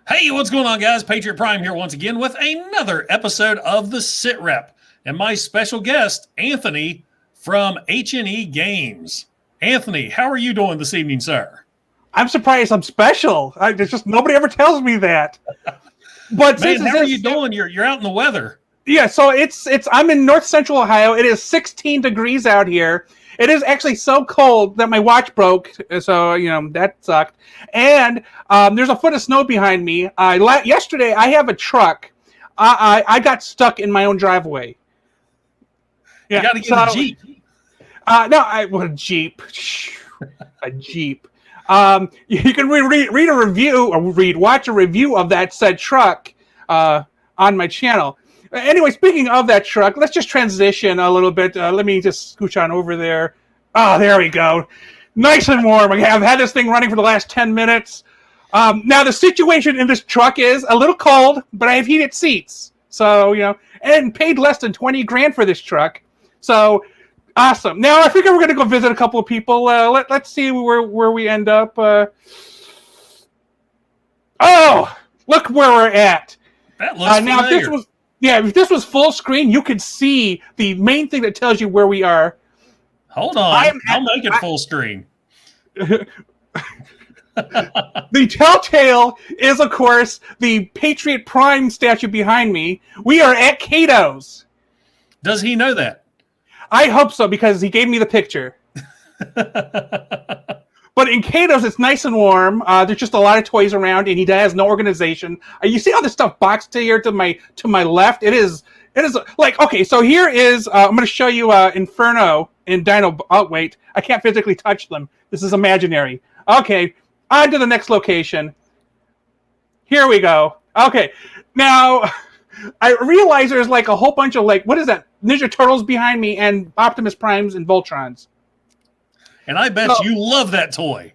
Hey, what's going on, guys? Patriot Prime here once again with another episode of the SITREP. And my special guest, Anthony from HNE Games. Anthony, how are you doing this evening, sir? I'm surprised I'm special. There's just nobody ever tells me that. But Man, how are you doing? You're out in the weather. Yeah, so it's I'm in north central Ohio. It is 16 degrees out here. It is actually so cold that my watch broke, so that sucked. And there's a foot of snow behind me. Yesterday, I have a truck. I got stuck in my own driveway. Yeah, you got to get a Jeep. A Jeep. A Jeep. You can read a review or watch a review of that said truck on my channel. Anyway, speaking of that truck, let's just transition a little bit. Let me just scooch on over there. Oh, there we go. Nice and warm. I've had this thing running for the last 10 minutes. Now, the situation in this truck is a little cold, but I have heated seats. So, and paid less than 20 grand for this truck. So, awesome. Now, I figure we're going to go visit a couple of people. Let's see where we end up. Oh, look where we're at. That looks familiar. If this was full screen, you could see the main thing that tells you where we are. Hold on. I'll make it full screen. The telltale is, of course, the Patriot Prime statue behind me. We are at Cato's. Does he know that? I hope so, because he gave me the picture. But in Cato's, it's nice and warm. There's just a lot of toys around, and he has no organization. You see all this stuff boxed here to my left? It is like, okay, so here is, I'm going to show you Inferno and Dino. Oh, wait, I can't physically touch them. This is imaginary. Okay, on to the next location. Here we go. Okay, now, I realize there's like a whole bunch of, what is that? Ninja Turtles behind me and Optimus Primes and Voltrons. And I bet you love that toy.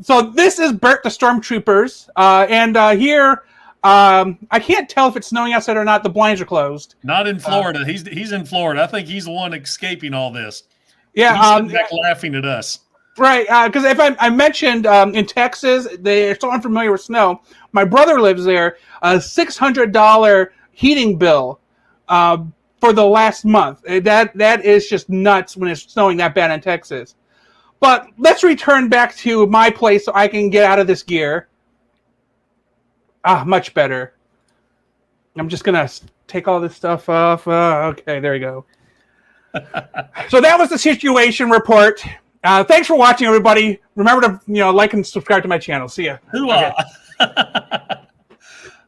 So this is Bert the Stormtroopers. And here, I can't tell if it's snowing outside or not. The blinds are closed. Not in Florida. He's in Florida. I think he's the one escaping all this. Yeah, he's sitting back laughing at us. Right, because if I mentioned in Texas, they're so unfamiliar with snow. My brother lives there. A $600 heating bill for the last month. That is just nuts when it's snowing that bad in Texas. But let's return back to my place so I can get out of this gear. Much better. I'm just going to take all this stuff off. Okay, there we go. So that was the situation report. Thanks for watching, everybody. Remember to like and subscribe to my channel. See ya.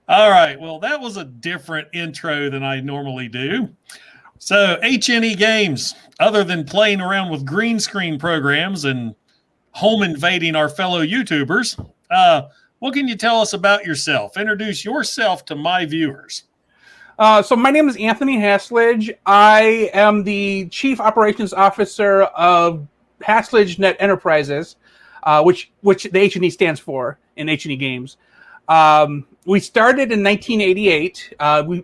All right. Well, that was a different intro than I normally do. So HNE Games, other than playing around with green screen programs and home invading our fellow YouTubers, what can you tell us about yourself? Introduce yourself to my viewers. So my name is Anthony Haslage. I am the Chief Operations Officer of Haslage Net Enterprises, which the HNE stands for in HNE Games. We started in 1988.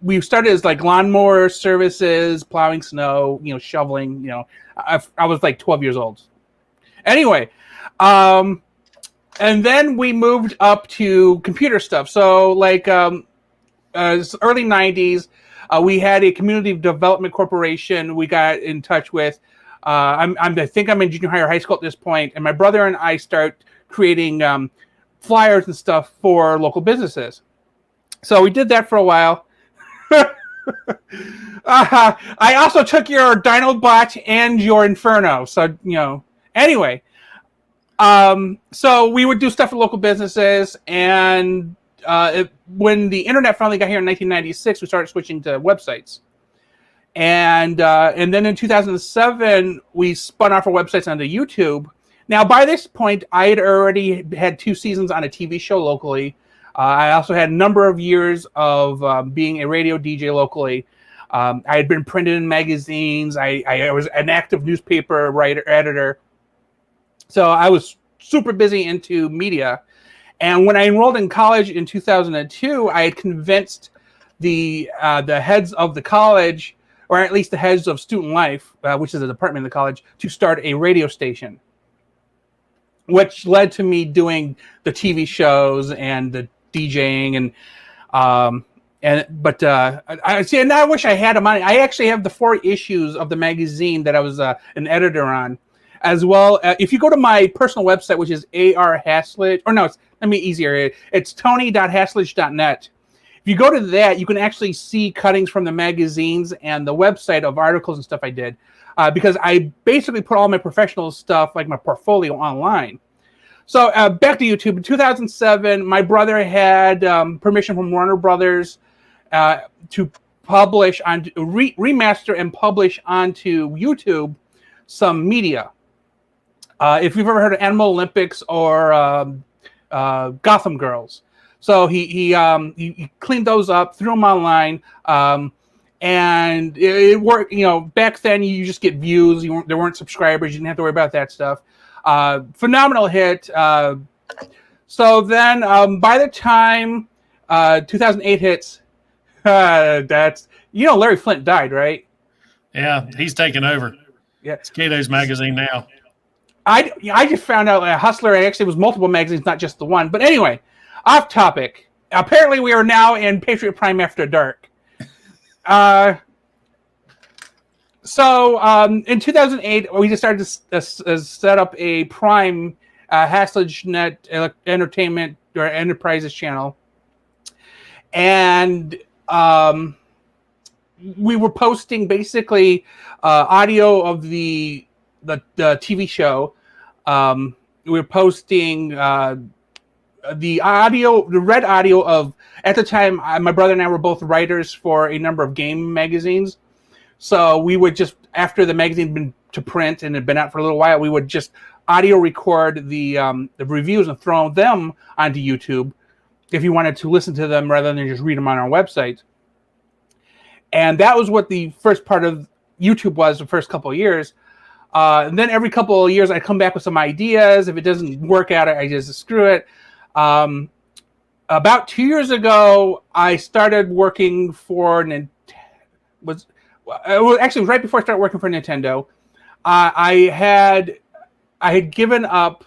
We started as like lawnmower services, plowing snow, shoveling. I was like 12 years old. Anyway, and then we moved up to computer stuff. So like early 90s, we had a community development corporation we got in touch with. I think I'm in junior high or high school at this point, and my brother and I start creating flyers and stuff for local businesses. So we did that for a while. I also took your Dinobot and your Inferno. So, anyway. So we would do stuff for local businesses, and when the internet finally got here in 1996, we started switching to websites. And then in 2007, we spun off our websites onto YouTube. Now, by this point, I had already had 2 seasons on a TV show locally. I also had a number of years of being a radio DJ locally. I had been printed in magazines. I was an active newspaper editor. So I was super busy into media. And when I enrolled in college in 2002, I had convinced the heads of the college, or at least the heads of Student Life, which is a department of the college, to start a radio station. which led to me doing the TV shows and the DJing I see. And I wish I had them on. I actually have the 4 issues of the magazine that I was an editor on, as well. If you go to my personal website, which is AR Haslage, or no, let me easier. It's tony.haslage.net. If you go to that, you can actually see cuttings from the magazines and the website of articles and stuff I did, because I basically put all my professional stuff, like my portfolio, online. So back to YouTube. In 2007, my brother had permission from Warner Brothers to publish on remaster and publish onto YouTube some media. If you've ever heard of Animal Olympics or Gotham Girls, so he cleaned those up, threw them online, and it worked. You know, back then you just get views. There weren't subscribers. You didn't have to worry about that stuff. Phenomenal hit. So then, by the time 2008 hits, that's, you know, Larry Flint died, right? Yeah, he's taken over. Yeah, it's Cato's magazine now. I just found out Hustler actually was multiple magazines, not just the one. But anyway, off topic. Apparently, we are now in Patriot Prime After Dark. So in 2008, we just started to set up a Prime Haslage Net Entertainment or Enterprises channel, and we were posting basically audio of the TV show. We were posting the red audio of, at the time, my brother and I were both writers for a number of game magazines. So we would just, after the magazine had been to print and had been out for a little while, we would just audio record the reviews and throw them onto YouTube if you wanted to listen to them rather than just read them on our website. And that was what the first part of YouTube was, the first couple of years. And then every couple of years, I come back with some ideas. If it doesn't work out, I just screw it. About 2 years ago, I started working for actually right before I started working for Nintendo. I had given up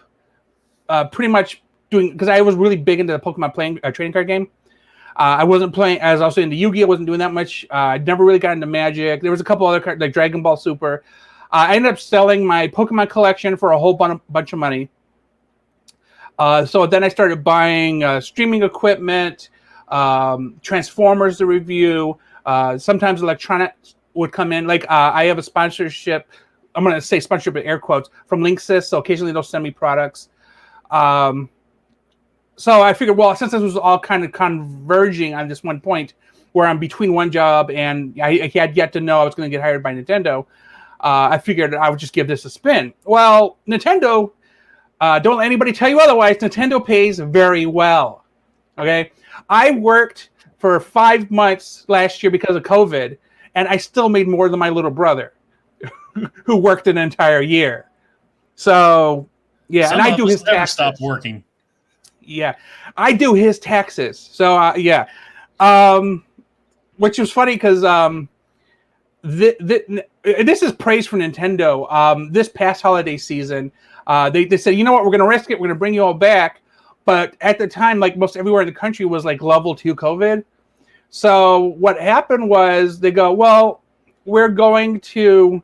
pretty much doing, because I was really big into the Pokemon trading card game. I wasn't playing, as I was saying, the Yu-Gi-Oh! Wasn't doing that much. I never really got into Magic. There was a couple other cards like Dragon Ball Super. I ended up selling my Pokemon collection for a whole bunch of money. So then I started buying streaming equipment, Transformers to review. Sometimes electronics would come in. Like I have a sponsorship. I'm going to say sponsorship in air quotes from Linksys. So occasionally they'll send me products. So I figured, well, since this was all kind of converging on this one point where I'm between one job and I had yet to know I was going to get hired by Nintendo, I figured I would just give this a spin. Well, Nintendo, don't let anybody tell you otherwise, Nintendo pays very well. Okay? I worked for 5 months last year because of COVID, and I still made more than my little brother, who worked an entire year. So, yeah, and I do his taxes. Stop working. Yeah, I do his taxes. So, yeah. Which was funny because this is praise for Nintendo. This past holiday season, they said, you know what, we're going to risk it. We're going to bring you all back. But at the time, like most everywhere in the country was like level 2 COVID. So what happened was they go, well, we're going to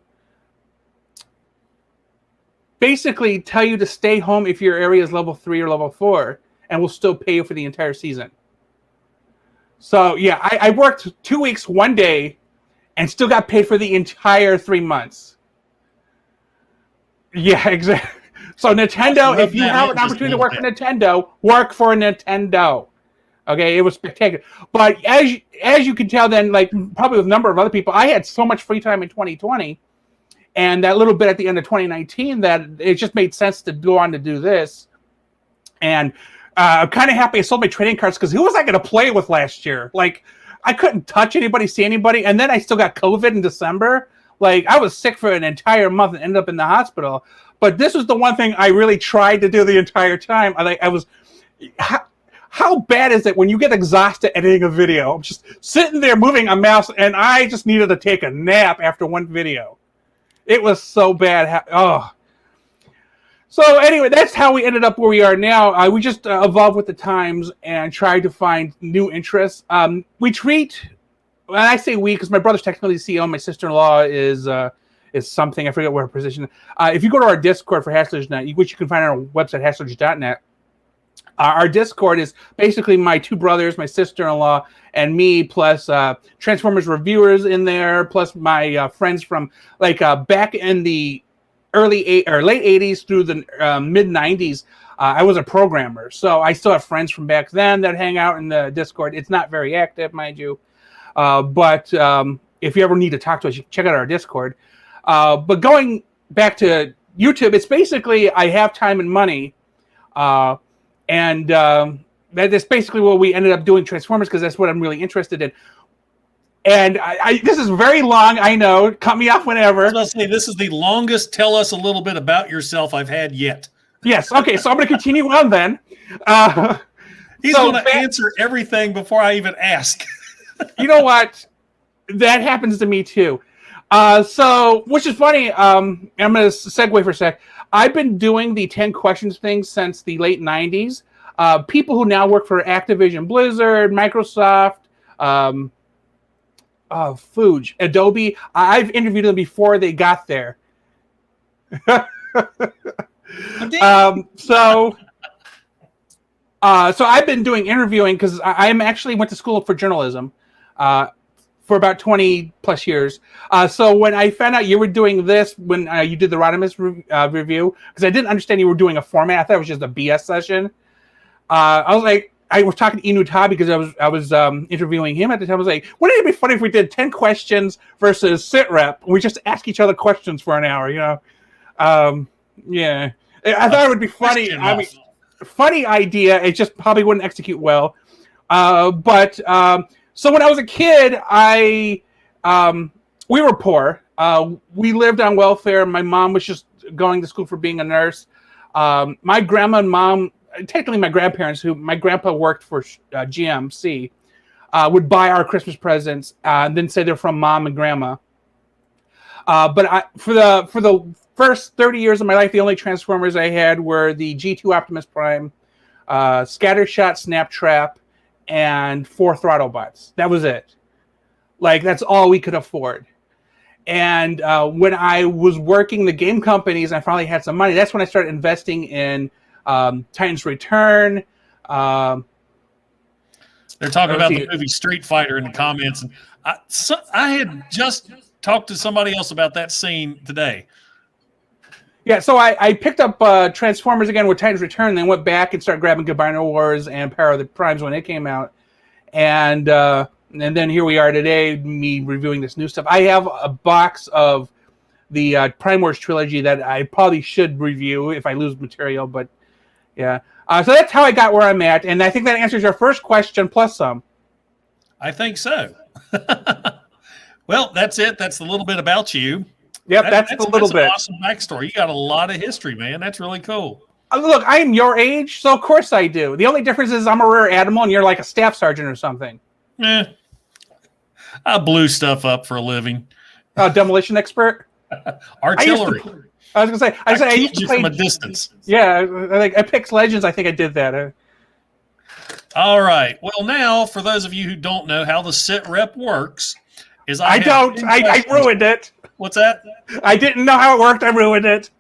basically tell you to stay home if your area is level 3 or level 4, and we'll still pay you for the entire season. So yeah, I worked 2 weeks, 1 day, and still got paid for the entire 3 months. Yeah, exactly. So Nintendo, if you have an opportunity to work for Nintendo, work for Nintendo. Okay, it was spectacular. But as you can tell, then, like probably with a number of other people, I had so much free time in 2020, and that little bit at the end of 2019 that it just made sense to go on to do this. And I'm kind of happy I sold my trading cards, because who was I going to play with last year? Like, I couldn't touch anybody, see anybody, and then I still got COVID in December. Like, I was sick for an entire month and ended up in the hospital. But this was the one thing I really tried to do the entire time. I was... How bad is it when you get exhausted editing a video? I'm just sitting there moving a mouse, and I just needed to take a nap after one video. It was so bad. So anyway, that's how we ended up where we are now. We just evolved with the times and tried to find new interests. We treat, when I say we, because my brother's technically the CEO, my sister-in-law is something, I forget what her position. If you go to our Discord for Hasler'sNet, which you can find on our website, haslers.net, our Discord is basically my two brothers, my sister-in-law, and me, plus Transformers reviewers in there, plus my friends from back in the late 80s through the mid 90s. I was a programmer, so I still have friends from back then that hang out in the Discord. It's not very active, mind you, but if you ever need to talk to us, you can check out our Discord. But going back to YouTube, it's basically I have time and money, and that's basically what we ended up doing Transformers, because that's what I'm really interested in. And this is very long, I know. Cut me off whenever. I was about to say, this is the longest tell us a little bit about yourself I've had yet. Yes, okay, so I'm going to continue on then. He's going to answer everything before I even ask. You know what? That happens to me too. So, which is funny, I'm going to segue for a sec. I've been doing the 10 questions thing since the late 90s. People who now work for Activision Blizzard, Microsoft, Fuji, Adobe, I've interviewed them before they got there. So I've been doing interviewing because I'm actually went to school for journalism for about 20 plus years. So when I found out you were doing this, when you did the Rodimus review, because I didn't understand you were doing a format, I thought it was just a BS session. I was like, I was talking to Inu Ta because I was interviewing him at the time. I was like, wouldn't it be funny if we did 10 questions versus SITREP? We just ask each other questions for an hour, you know? Yeah. I thought it would be funny. I mean, funny idea. It just probably wouldn't execute well. But so when I was a kid, we were poor. We lived on welfare. My mom was just going to school for being a nurse. My grandma and mom, technically my grandparents, who my grandpa worked for GMC, would buy our Christmas presents and then say they're from mom and grandma. But for the first 30 years of my life, the only Transformers I had were the G2 Optimus Prime, Scattershot, Snaptrap, and 4 Throttlebots. That was it. Like, that's all we could afford. And when I was working the game companies and I finally had some money, that's when I started investing in Titan's Return. They're talking about the movie Street Fighter in the comments. And I had just talked to somebody else about that scene today. Yeah, so I picked up Transformers again with Titan's Return, then went back and started grabbing Combiner Wars and Patriot Primes when it came out. And then here we are today, me reviewing this new stuff. I have a box of the Prime Wars trilogy that I probably should review if I lose material, but yeah. So that's how I got where I'm at, and I think that answers your first question plus some. I think so. Well, that's it. That's a little bit about you. Yep, that's a little bit. An awesome backstory. You got a lot of history, man. That's really cool. Look, I'm your age, so of course I do. The only difference is I'm a rear admiral and you're like a staff sergeant or something. I blew stuff up for a living. Demolition expert? Artillery. I was going to say, I used to play from a distance. Yeah, I picked Legends. I think I did that. All right. Well, now, for those of you who don't know how the SITREP works, is I ruined it. What's that? I didn't know how it worked. I ruined it.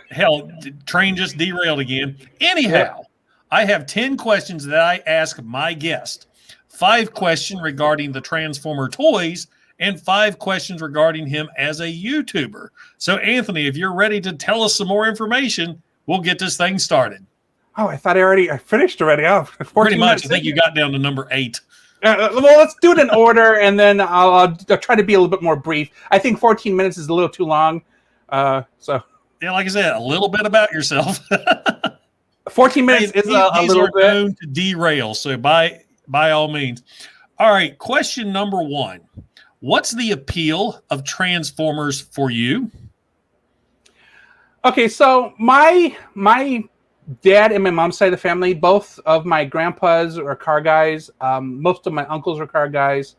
Hell, train just derailed again. Anyhow, I have 10 questions that I ask my guest. 5 questions regarding the Transformer toys and 5 questions regarding him as a YouTuber. So, Anthony, if you're ready to tell us some more information, we'll get this thing started. Oh, I thought I finished already. Oh, pretty much. I think you got down to number 8. Well, let's do it in order, and then I'll try to be a little bit more brief. I think 14 minutes is a little too long. So yeah, like I said, a little bit about yourself. 14 minutes is a little bit. Known to derail, so by all means. All right, question number 1. What's the appeal of Transformers for you? Okay, so my dad and my mom's side of the family, both of my grandpas are car guys. Most of my uncles are car guys.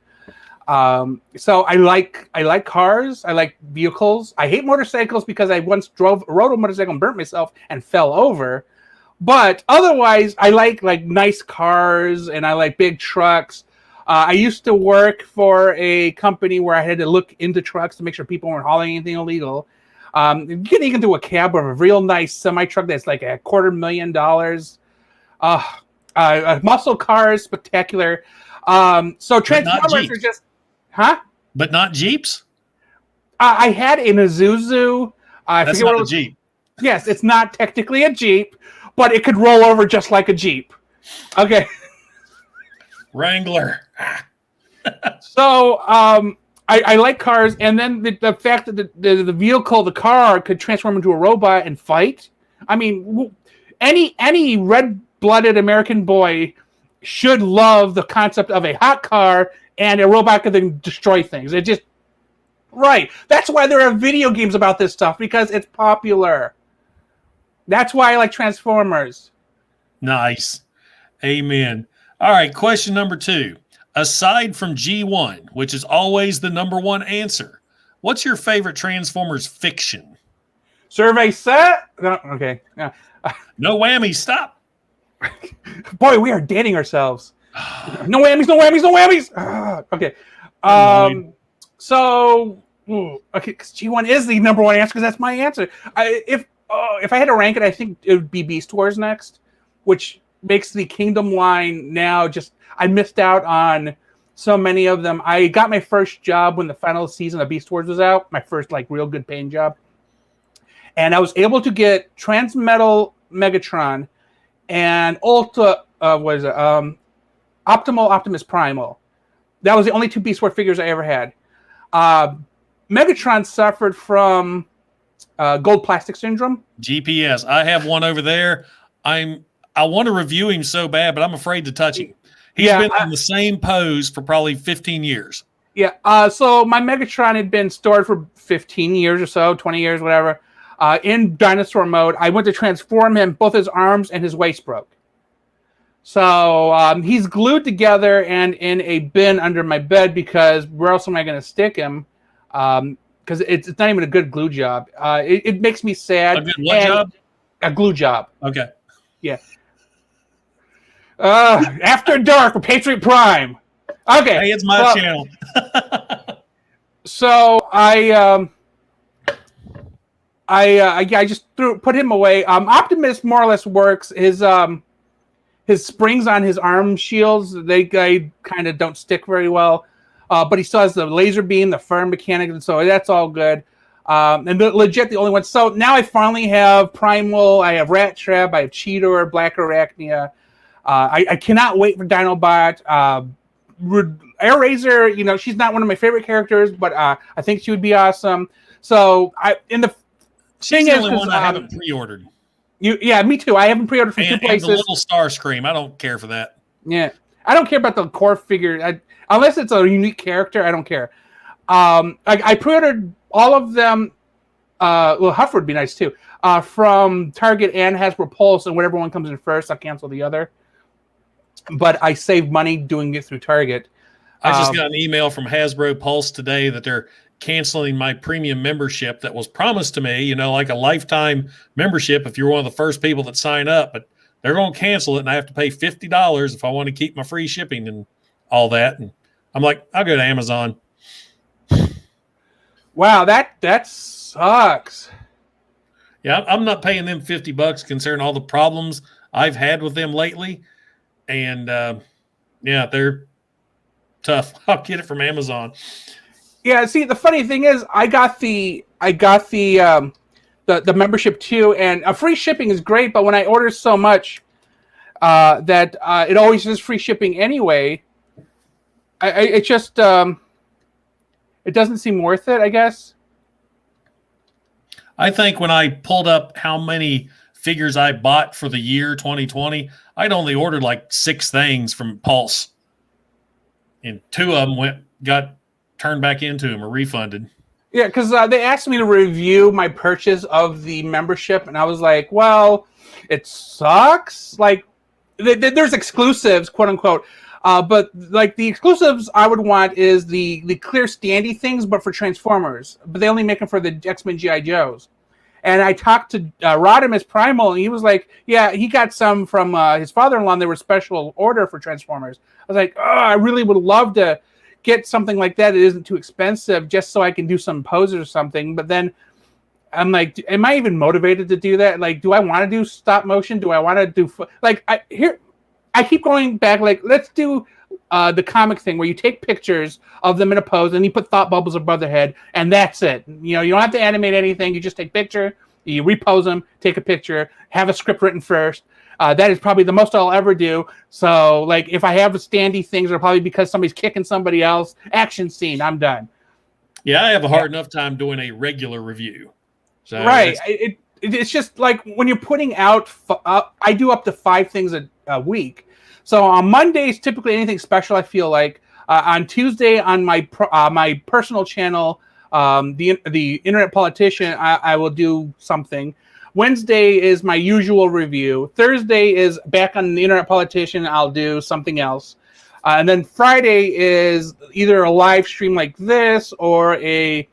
So I like cars. I like vehicles. I hate motorcycles because I once rode a motorcycle and burnt myself and fell over. But otherwise, I like nice cars and I like big trucks. I used to work for a company where I had to look into trucks to make sure people weren't hauling anything illegal. Getting into a cab of a real nice semi-truck that's like $250,000. Muscle cars, spectacular. So Transformers are just... Huh? But not Jeeps? I had an Isuzu. That's not a Jeep. Yes, it's not technically a Jeep, but it could roll over just like a Jeep. Okay. Wrangler. So I like cars, and then the fact that the vehicle, the car, could transform into a robot and fight. I mean, any red-blooded American boy should love the concept of a hot car and a robot can then destroy things. It just... Right. That's why there are video games about this stuff, because it's popular. That's why I like Transformers. Nice. Amen. All right, question number 2. Aside from G1, which is always the number one answer, what's your favorite Transformers fiction? Survey set? No, okay. No whammies. Stop. Boy, we are dating ourselves. No whammies, no whammies, no whammies. Okay. So, okay, because G1 is the number one answer, because that's my answer. If I had to rank it, I think it would be Beast Wars next, which makes the Kingdom line now just... I missed out on so many of them. I got my first job when the final season of Beast Wars was out, my first real good paying job. And I was able to get Transmetal Megatron and Optimal Optimus Primal. That was the only 2 Beast Wars figures I ever had. Megatron suffered from gold plastic syndrome. GPS. I have one over there. I want to review him so bad, but I'm afraid to touch him. He's been in the same pose for probably 15 years. Yeah. So my Megatron had been stored for 15 years or so, 20 years, whatever, in dinosaur mode. I went to transform him. Both his arms and his waist broke. So he's glued together and in a bin under my bed, because where else am I going to stick him? Because it's not even a good glue job. It makes me sad. A good what job? A glue job. Okay. Yeah. After Dark with Patriot Prime. Okay. Hey, it's my channel. So I just put him away. Optimus more or less works. His springs on his arm shields, they kind of don't stick very well. But he still has the laser beam, the firm mechanic, and so that's all good. And legit the only one. So now I finally have Primal, I have Rat Trap, I have Cheetor, Black Arachnia. I cannot wait for Dinobot. Air Razor, she's not one of my favorite characters, but I think she would be awesome. So she's the only one I haven't pre-ordered. Yeah, me too. I haven't pre-ordered from 2 places. And the little Starscream, I don't care for that. Yeah, I don't care about the core figure. Unless it's a unique character, I don't care. I pre-ordered all of them. Huffer would be nice too. From Target and Hasbro Pulse, and whatever one comes in first, I'll cancel the other. But I saved money doing it through Target. I just got an email from Hasbro Pulse today that they're canceling my premium membership that was promised to me, like a lifetime membership if you're one of the first people that sign up. But they're going to cancel it, and I have to pay $50 if I want to keep my free shipping and all that. And I'm like, I'll go to Amazon. Wow, that sucks. Yeah, I'm not paying them $50 considering all the problems I've had with them lately. And yeah, they're tough. I'll get it from Amazon. Yeah, see, the funny thing is, I got the membership too, and free shipping is great. But when I order so much that it always is free shipping anyway, it just it doesn't seem worth it, I guess. I think when I pulled up how many figures I bought for the year 2020, I'd only ordered like 6 things from Pulse, and 2 of them got turned back into them or refunded. Yeah, because they asked me to review my purchase of the membership, and I was like, well, it sucks. Like, there's exclusives, quote unquote. But like the exclusives I would want is the clear standy things, but for Transformers. But they only make them for the X-Men G.I. Joes. And I talked to Rodimus Primal, and he was like, yeah, he got some from his father-in-law, and they were special order for Transformers. I was like, oh, I really would love to get something like that. It isn't too expensive, just so I can do some poses or something. But then I'm like, am I even motivated to do that? Like, do I want to do stop motion? Do I want to do I keep going back. Like, let's do the comic thing where you take pictures of them in a pose and you put thought bubbles above their head, and that's it. You know, you don't have to animate anything. You just take picture, you repose them, take a picture, have a script written first. That is probably the most I'll ever do. So, like, if I have the standy things, it'll probably because somebody's kicking somebody else. Action scene, I'm done. Yeah, I have a hard enough time doing a regular review. So right. It's just like when you're putting out, I do up to 5 things a week. So on Mondays, typically anything special, I feel like. On Tuesday, on my my personal channel, the Internet Politician, I will do something. Wednesday is my usual review. Thursday is back on the Internet Politician. I'll do something else. And then Friday is either a live stream like this or a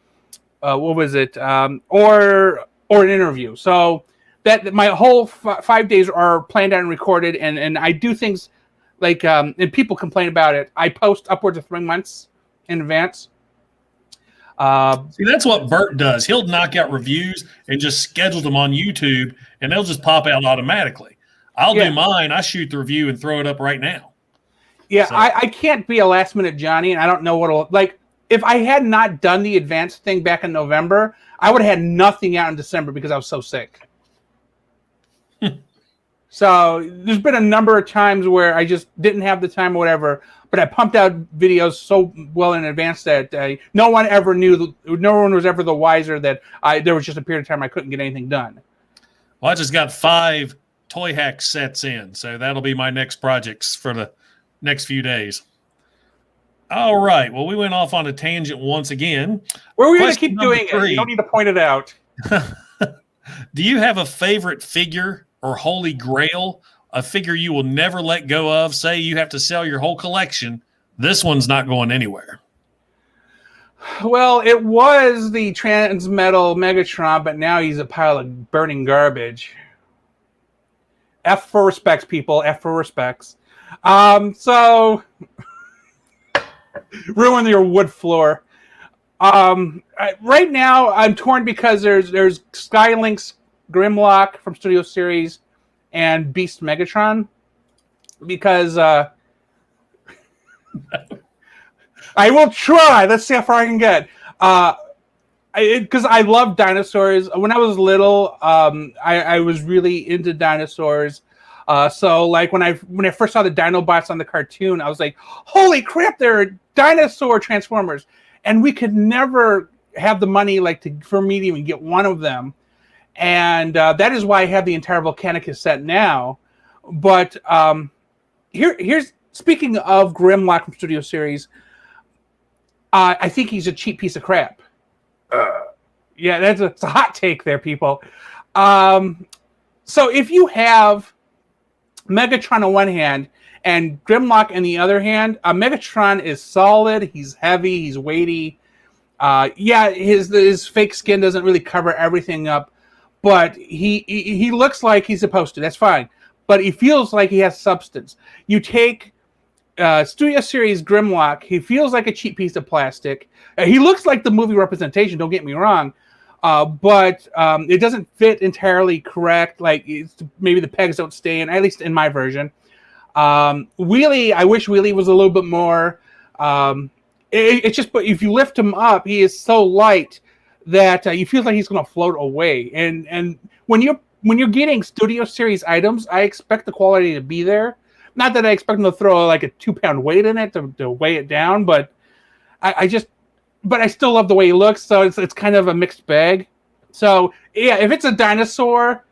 or an interview. So that my whole 5 days are planned out and recorded, and I do things like and people complain about it. I post upwards of 3 months in advance. See, that's what Bert does. He'll knock out reviews and just schedule them on YouTube, and they'll just pop out automatically. I'll do mine. I shoot the review and throw it up right now. Yeah, so. I can't be a last minute Johnny, and I don't know what'll like. If I had not done the advanced thing back in November, I would have had nothing out in December because I was so sick. So there's been a number of times where I just didn't have the time or whatever, but I pumped out videos so well in advance that no one ever knew, no one was ever the wiser that there was just a period of time I couldn't get anything done. Well, I just got 5 Toyhax sets in, so that'll be my next projects for the next few days. All right. Well, we went off on a tangent once again. Well, we're going to keep doing it. You don't need to point it out. Do you have a favorite figure or holy grail, a figure you will never let go of? Say you have to sell your whole collection. This one's not going anywhere. Well, it was the Transmetal Megatron, but now he's a pile of burning garbage. F for respects, people. F for respects. So ruin your wood floor. Right now, I'm torn because there's Skylink's Grimlock from Studio Series and Beast Megatron. Because I will try. Let's see how far I can get. Because I love dinosaurs. When I was little, I was really into dinosaurs. So like when I first saw the Dinobots on the cartoon, I was like, holy crap, they're dinosaur Transformers. And we could never have the money for me to even get one of them. And that is why I have the entire Volcanicus set now. But here's speaking of Grimlock from Studio Series, I think he's a cheap piece of crap. Yeah, it's a hot take there, people. So if you have Megatron on one hand and Grimlock in the other hand, Megatron is solid. He's heavy. He's weighty. His fake skin doesn't really cover everything up, but he looks like he's supposed to. That's fine. But he feels like he has substance. You take Studio Series Grimlock, he feels like a cheap piece of plastic. He looks like the movie representation, don't get me wrong, but it doesn't fit entirely correct. Like maybe the pegs don't stay in, at least in my version. Wheelie, I wish Wheelie was a little bit more. It's just, but if you lift him up, he is so light that you feel like he's going to float away. And when you're getting Studio Series items, I expect the quality to be there. Not that I expect them to throw like a 2-pound weight in it to weigh it down, but I still love the way he looks. So it's kind of a mixed bag. So yeah, if it's a dinosaur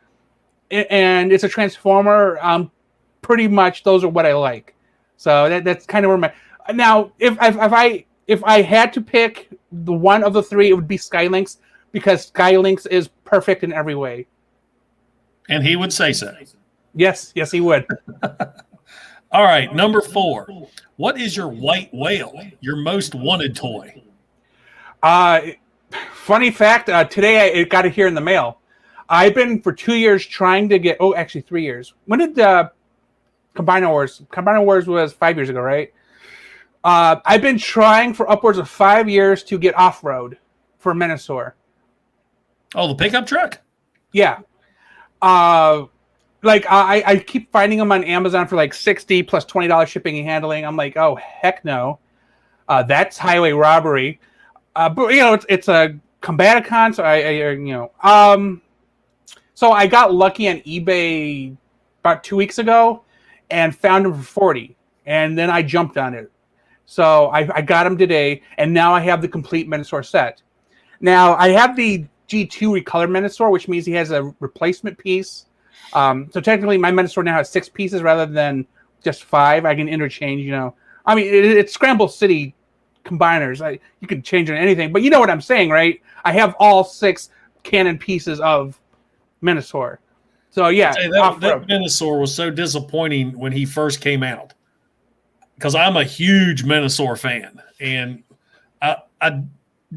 and it's a Transformer, pretty much those are what I like. So that's kind of where my now if I had to pick the one of the 3, it would be Skylinks, because Skylinks is perfect in every way. And he would say so. Yes, he would. All right, number 4. What is your white whale, your most wanted toy? Funny fact, today I got it here in the mail. I've been for 2 years trying to get, actually 3 years. When did Combiner Wars was 5 years ago, right? I've been trying for upwards of 5 years to get off-road for Minosaur. Oh, the pickup truck? Yeah. I keep finding them on Amazon for like $60 plus $20 shipping and handling. I'm like, oh, heck no. That's highway robbery. But, it's a Combaticon, so so I got lucky on eBay about 2 weeks ago and found them for 40, and then I jumped on it. So I got them today, and now I have the complete Minosaur set. Now I have the G2 recolored Minosaur, which means he has a replacement piece. So technically, my Minosaur now has 6 pieces rather than just 5. I can interchange. I mean, it's Scramble City combiners. You can change it on anything, but you know what I'm saying, right? I have all 6 canon pieces of Minosaur. So yeah, that Minosaur was so disappointing when he first came out, because I'm a huge Minosaur fan, and I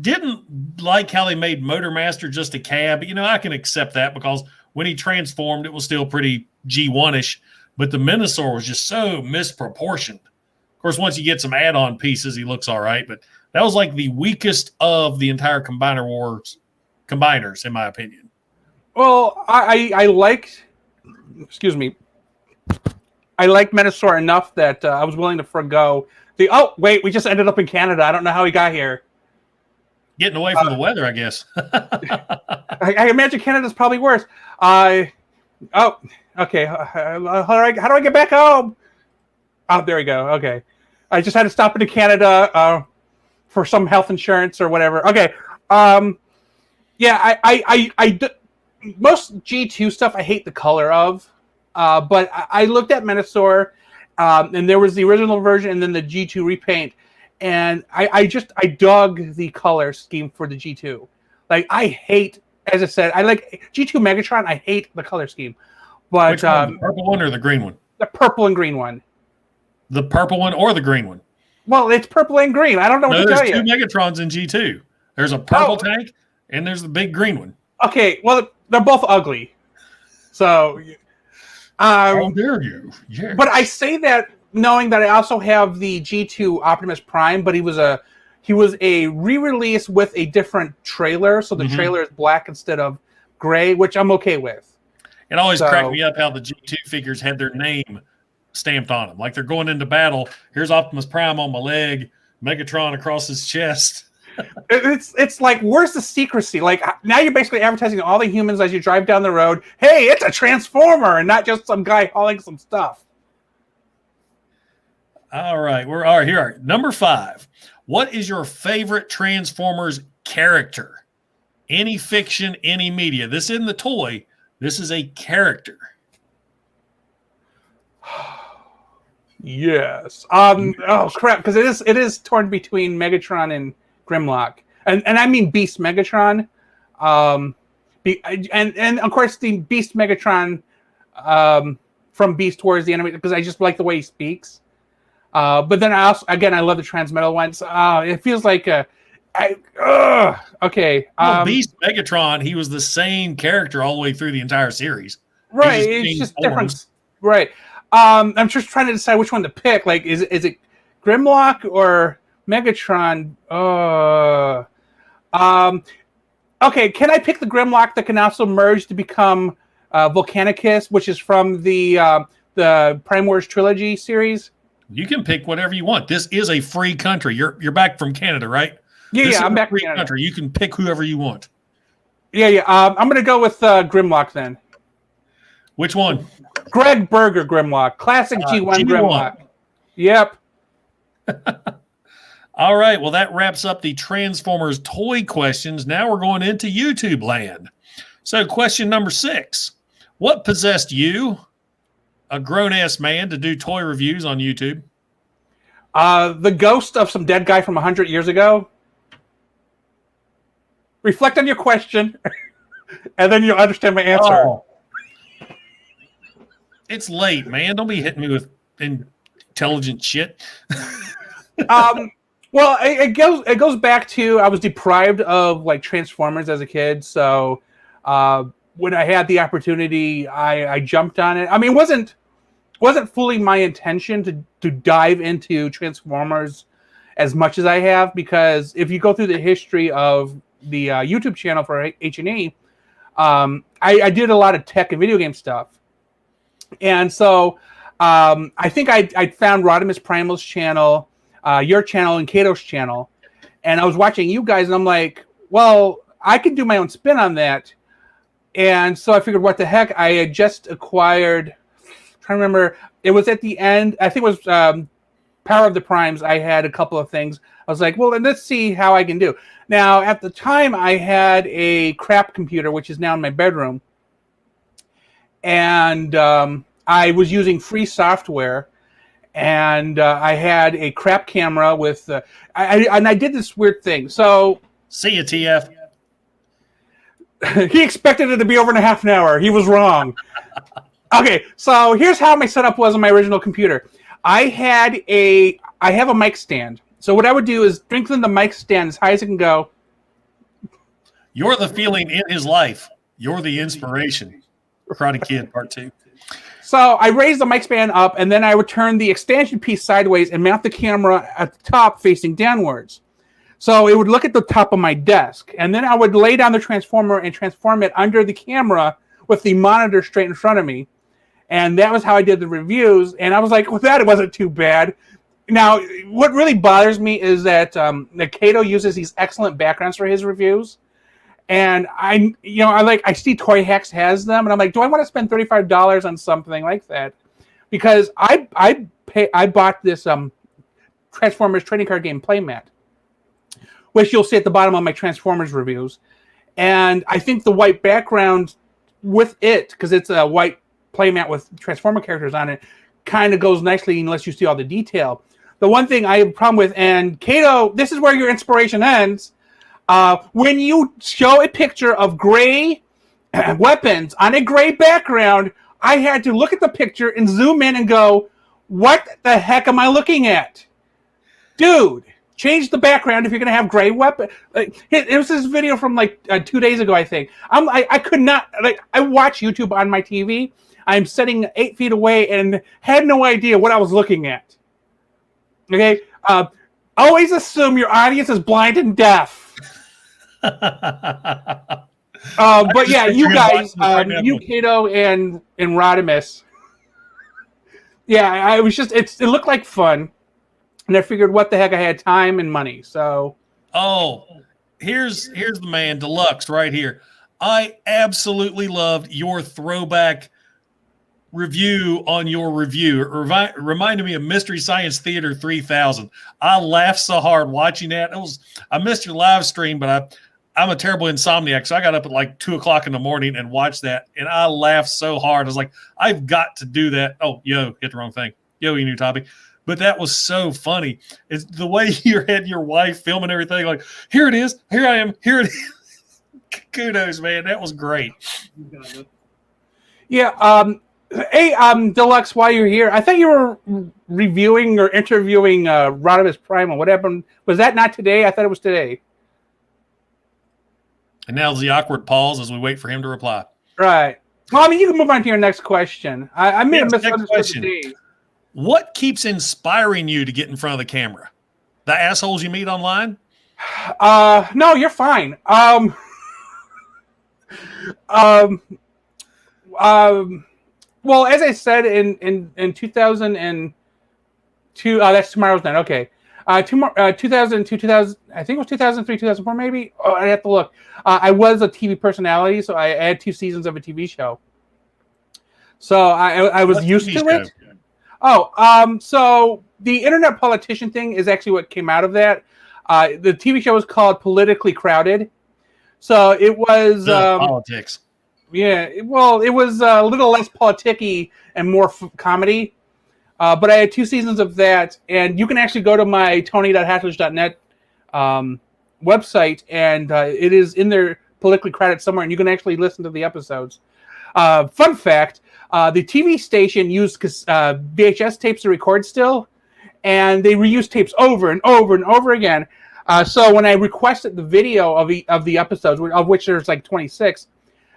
didn't like how they made Motormaster just a cab. I can accept that because when he transformed, it was still pretty G1-ish, but the Minosaur was just so misproportioned. Of course, once you get some add-on pieces, he looks all right, but that was like the weakest of the entire Combiner Wars combiners, in my opinion. Well, I liked Minosaur enough that I was willing to forego the. Oh wait, we just ended up in Canada. I don't know how he got here. Getting away from the weather, I guess. I imagine Canada's probably worse. Okay. How do I get back home? Oh, there we go. Okay, I just had to stop into Canada for some health insurance or whatever. Okay. Yeah, I most G2 stuff I hate the color of, but I looked at Minosaur, and there was the original version and then the G2 repaint, and I dug the color scheme for the G2. Like, I hate, as I said, I like G2 Megatron. I hate the color scheme, but which one, the purple one or the green one? The purple and green one. The purple one or the green one? Well, it's purple and green. I don't know what to tell you. There's 2 Megatrons in G2. There's a purple tank, and there's the big green one. Okay, well, they're both ugly. So, how dare you? Yes. But I say that knowing that I also have the G2 Optimus Prime, but he was a re-release with a different trailer, so the trailer is black instead of gray, which I'm okay with. It always cracked me up how the G2 figures had their name stamped on them. Like they're going into battle. Here's Optimus Prime on my leg, Megatron across his chest. It's like, where's the secrecy? Like, now you're basically advertising to all the humans as you drive down the road, hey, it's a Transformer, and not just some guy hauling some stuff. All right. All right, here. Number 5. What is your favorite Transformers character? Any fiction, any media. This isn't the toy. This is a character. Yes. Oh crap! Because it is torn between Megatron and Grimlock, and I mean Beast Megatron, and of course the Beast Megatron from Beast Wars the anime, because I just like the way he speaks. But then I love the Transmetal ones. It feels like okay. Beast Megatron, he was the same character all the way through the entire series. Right, it's just different. Right. I'm just trying to decide which one to pick. Like, is it Grimlock or Megatron? Okay, can I pick the Grimlock that can also merge to become Volcanicus, which is from the Prime Wars trilogy series? You can pick whatever you want. This is a free country. You're back from Canada, right? Yeah, I'm back from Canada. Country. You can pick whoever you want. Yeah. I'm going to go with Grimlock then. Which one? Greg Berger Grimlock. Classic G1 Grimlock. Yep. All right. Well, that wraps up the Transformers toy questions. Now we're going into YouTube land. So question number 6. What possessed you, a grown-ass man, to do toy reviews on YouTube? The ghost of some dead guy from 100 years ago. Reflect on your question, and then you'll understand my answer. Oh. It's late, man. Don't be hitting me with intelligent shit. Well, it goes back to I was deprived of like Transformers as a kid, so when I had the opportunity, I jumped on it. I mean, it wasn't fully my intention to dive into Transformers as much as I have, because if you go through the history of the YouTube channel for HNE, I did a lot of tech and video game stuff, and so I think I found Optimus Primal's channel, your channel, and Kato's channel, and I was watching you guys, and I'm like, well, I can do my own spin on that, and so I figured, what the heck? I had just acquired. I'm trying to remember, it was at the end. I think it was Power of the Primes. I had a couple of things. I was like, well, then let's see how I can do. Now, at the time, I had a crap computer, which is now in my bedroom, and I was using free software. And I had a crap camera with, I did this weird thing. So, see you, TF. He expected it to be over in a half an hour. He was wrong. Okay, so here's how my setup was on my original computer. I have a mic stand. So what I would do is strengthen the mic stand as high as it can go. You're the feeling in his life. You're the inspiration. Karate Kid Part 2. So I raised the mic stand up, and then I would turn the extension piece sideways and mount the camera at the top facing downwards. So it would look at the top of my desk. And then I would lay down the transformer and transform it under the camera with the monitor straight in front of me. And that was how I did the reviews. And I was like, well, that wasn't too bad. Now, what really bothers me is that Kato uses these excellent backgrounds for his reviews. And I see Toyhax has them, and I'm like, do I want to spend $35 on something like that? Because I bought this Transformers trading card game playmat, which you'll see at the bottom of my Transformers reviews. And I think the white background with it, because it's a white playmat with Transformer characters on it, kind of goes nicely unless you see all the detail. The one thing I have a problem with, and Kato, this is where your inspiration ends. When you show a picture of gray weapons on a gray background, I had to look at the picture and zoom in and go, what the heck am I looking at? Dude, change the background if you're going to have gray weapons. It was this video from 2 days ago, I think. I could not, I watch YouTube on my TV. I'm sitting 8 feet away and had no idea what I was looking at. Okay? Always assume your audience is blind and deaf. But yeah, you guys, you Kato and Rodimus. Yeah, I was just it looked like fun, and I figured, what the heck, I had time and money, so. Oh, here's the man, Deluxe, right here. I absolutely loved your throwback review on your review. It reminded me of Mystery Science Theater 3000. I laughed so hard watching that. I missed your live stream, but I'm a terrible insomniac, so I got up at 2 o'clock in the morning and watched that, and I laughed so hard. I was like, I've got to do that. Oh, hit the wrong thing. You new topic. But that was so funny. It's the way you had your wife filming everything, like, here it is, here I am, here it is. Kudos, man. That was great. Yeah, hey, Deluxe, while you're here, I thought you were reviewing or interviewing Optimus Prime, or what happened? Was that not today? I thought it was today. And now the awkward pause as we wait for him to reply. Right. Well, I mean, you can move on to your next question. I may have misunderstood the day. What keeps inspiring you to get in front of the camera? The assholes you meet online? No, you're fine. Well, as I said in 2002, that's Tomorrow's Night. Okay. 2002, 2000, I think it was 2003, 2004, maybe. Oh, I have to look. I was a TV personality, so I had 2 seasons of a TV show. So I was used to it. Oh, so the internet politician thing is actually what came out of that. The TV show was called Politically Crowded. So it was politics. Yeah, well, it was a little less politicky and more comedy. But I had 2 seasons of that, and you can actually go to my tony.hatchledge.net website, and it is in there politically crowded somewhere, and you can actually listen to the episodes. Fun fact, the TV station used VHS tapes to record still, and they reuse tapes over and over and over again. So when I requested the video of the episodes, of which there's like 26,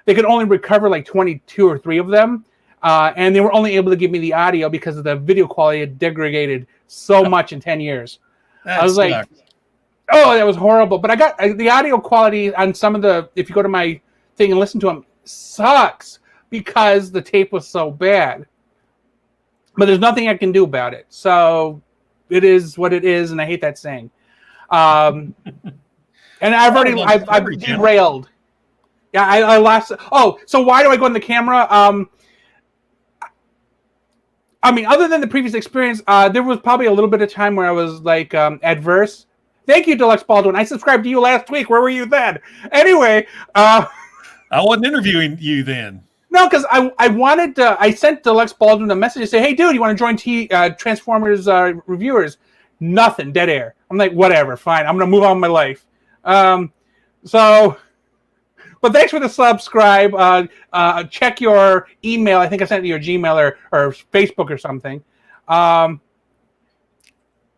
they could only recover like 22 or 3 of them, and they were only able to give me the audio because of the video quality had degraded so much in 10 years. I was like, oh, that was horrible. But I got the audio quality on some of the, if you go to my thing and listen to them, sucks because the tape was so bad. But there's nothing I can do about it. So it is what it is, and I hate that saying. And I've derailed. Yeah, I lost. Oh, so why do I go on the camera? I mean, other than the previous experience, there was probably a little bit of time where I was like adverse. Thank you, Deluxe Baldwin. I subscribed to you last week. Where were you then? Anyway, I wasn't interviewing you then. No, because I wanted to. I sent Deluxe Baldwin a message to say, "Hey, dude, you want to join Transformers reviewers?" Nothing, dead air. I'm like, whatever, fine. I'm gonna move on with my life. But thanks for the subscribe. Check your email. I think I sent it to your Gmail or Facebook or something.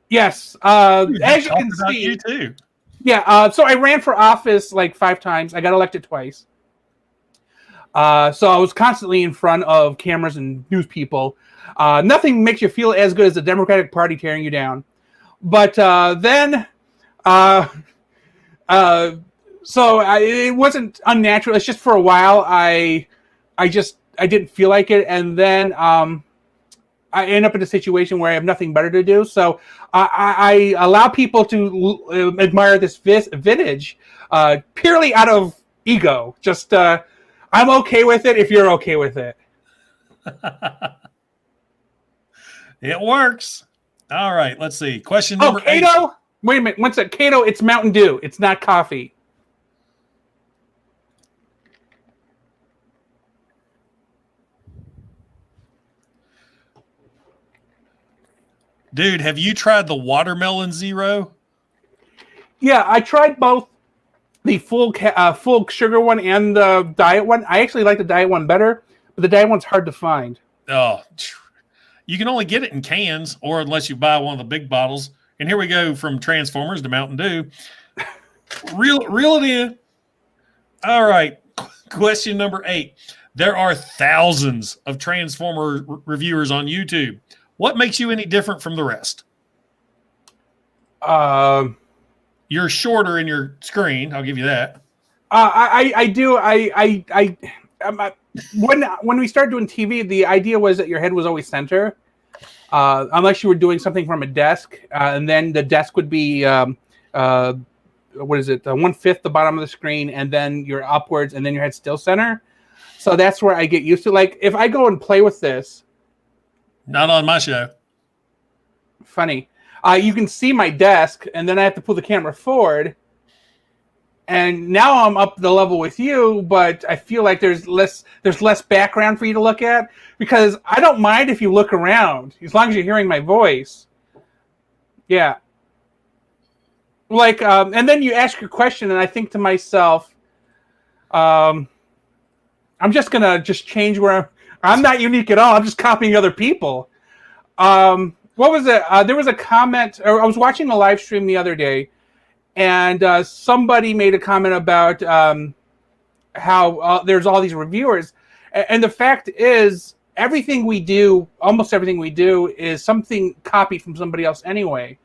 Yes. As you can see, you too. Yeah. So I ran for office like 5 times. I got elected twice. So I was constantly in front of cameras and news people. Nothing makes you feel as good as the Democratic Party tearing you down. But then, it wasn't unnatural. It's just for a while I didn't feel like it, and then I end up in a situation where I have nothing better to do. So I allow people to admire this vintage purely out of ego. Just I'm okay with it if you're okay with it. It works. All right, let's see. Question number 8. Kato? Wait a minute. One sec. Kato, it's Mountain Dew. It's not coffee. Dude, have you tried the Watermelon Zero? Yeah, I tried both the full sugar one and the diet one. I actually like the diet one better, but the diet one's hard to find. Oh, you can only get it in cans, or unless you buy one of the big bottles. And here we go from Transformers to Mountain Dew. Reel it in. All right. Question number 8. There are thousands of Transformer reviewers on YouTube. What makes you any different from the rest? You're shorter in your screen. I'll give you that. I do. When we started doing TV, the idea was that your head was always center, unless you were doing something from a desk, and then the desk would be what is it? 1/5 the bottom of the screen, and then you're upwards, and then your head's still center. So that's where I get used to. Like if I go and play with this, not on my show. Funny, you can see my desk, and then I have to pull the camera forward. And now I'm up the level with you, but I feel like there's less background for you to look at, because I don't mind if you look around as long as you're hearing my voice. Yeah. Like, and then you ask your question, and I think to myself, I'm just gonna change where I'm not unique at all. I'm just copying other people. What was it? There was a comment, or I was watching the live stream the other day, and somebody made a comment about how there's all these reviewers. And the fact is, almost everything we do is something copied from somebody else anyway.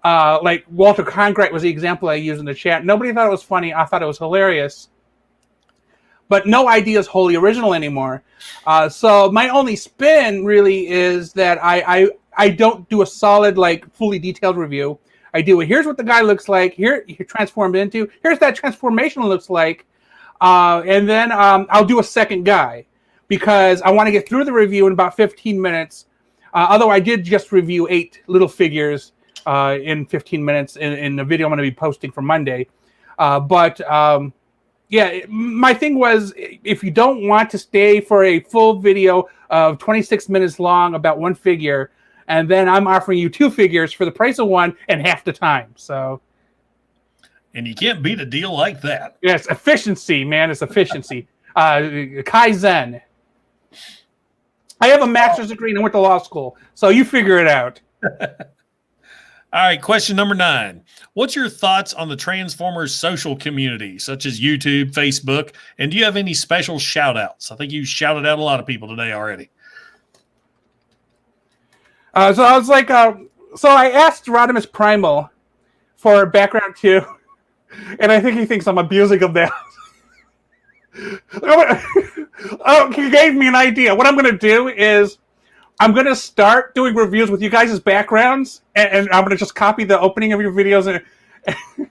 Like Walter Cronkite was the example I used in the chat. Nobody thought it was funny. I thought it was hilarious. But no idea is wholly original anymore. So my only spin really is that I don't do a solid, like, fully detailed review. I do here's what the guy looks like. Here he transformed into. Here's that transformation looks like. And then I'll do a second guy because I want to get through the review in about 15 minutes. Although I did just review 8 little figures in 15 minutes in the video I'm going to be posting for Monday. Yeah, my thing was, if you don't want to stay for a full video of 26 minutes long about one figure, and then I'm offering you 2 figures for the price of one and half the time. So, and you can't beat a deal like that. Yes, efficiency, man. It's efficiency. Kaizen. I have a master's degree and I went to law school, so you figure it out. All right, question number 9. What's your thoughts on the Transformers social community, such as YouTube, Facebook, and do you have any special shout-outs? I think you shouted out a lot of people today already. So I was like, so I asked Optimus Primal for background too, and I think he thinks I'm abusing him now. Oh, he gave me an idea. What I'm going to do is I'm going to start doing reviews with you guys' backgrounds, and I'm going to just copy the opening of your videos and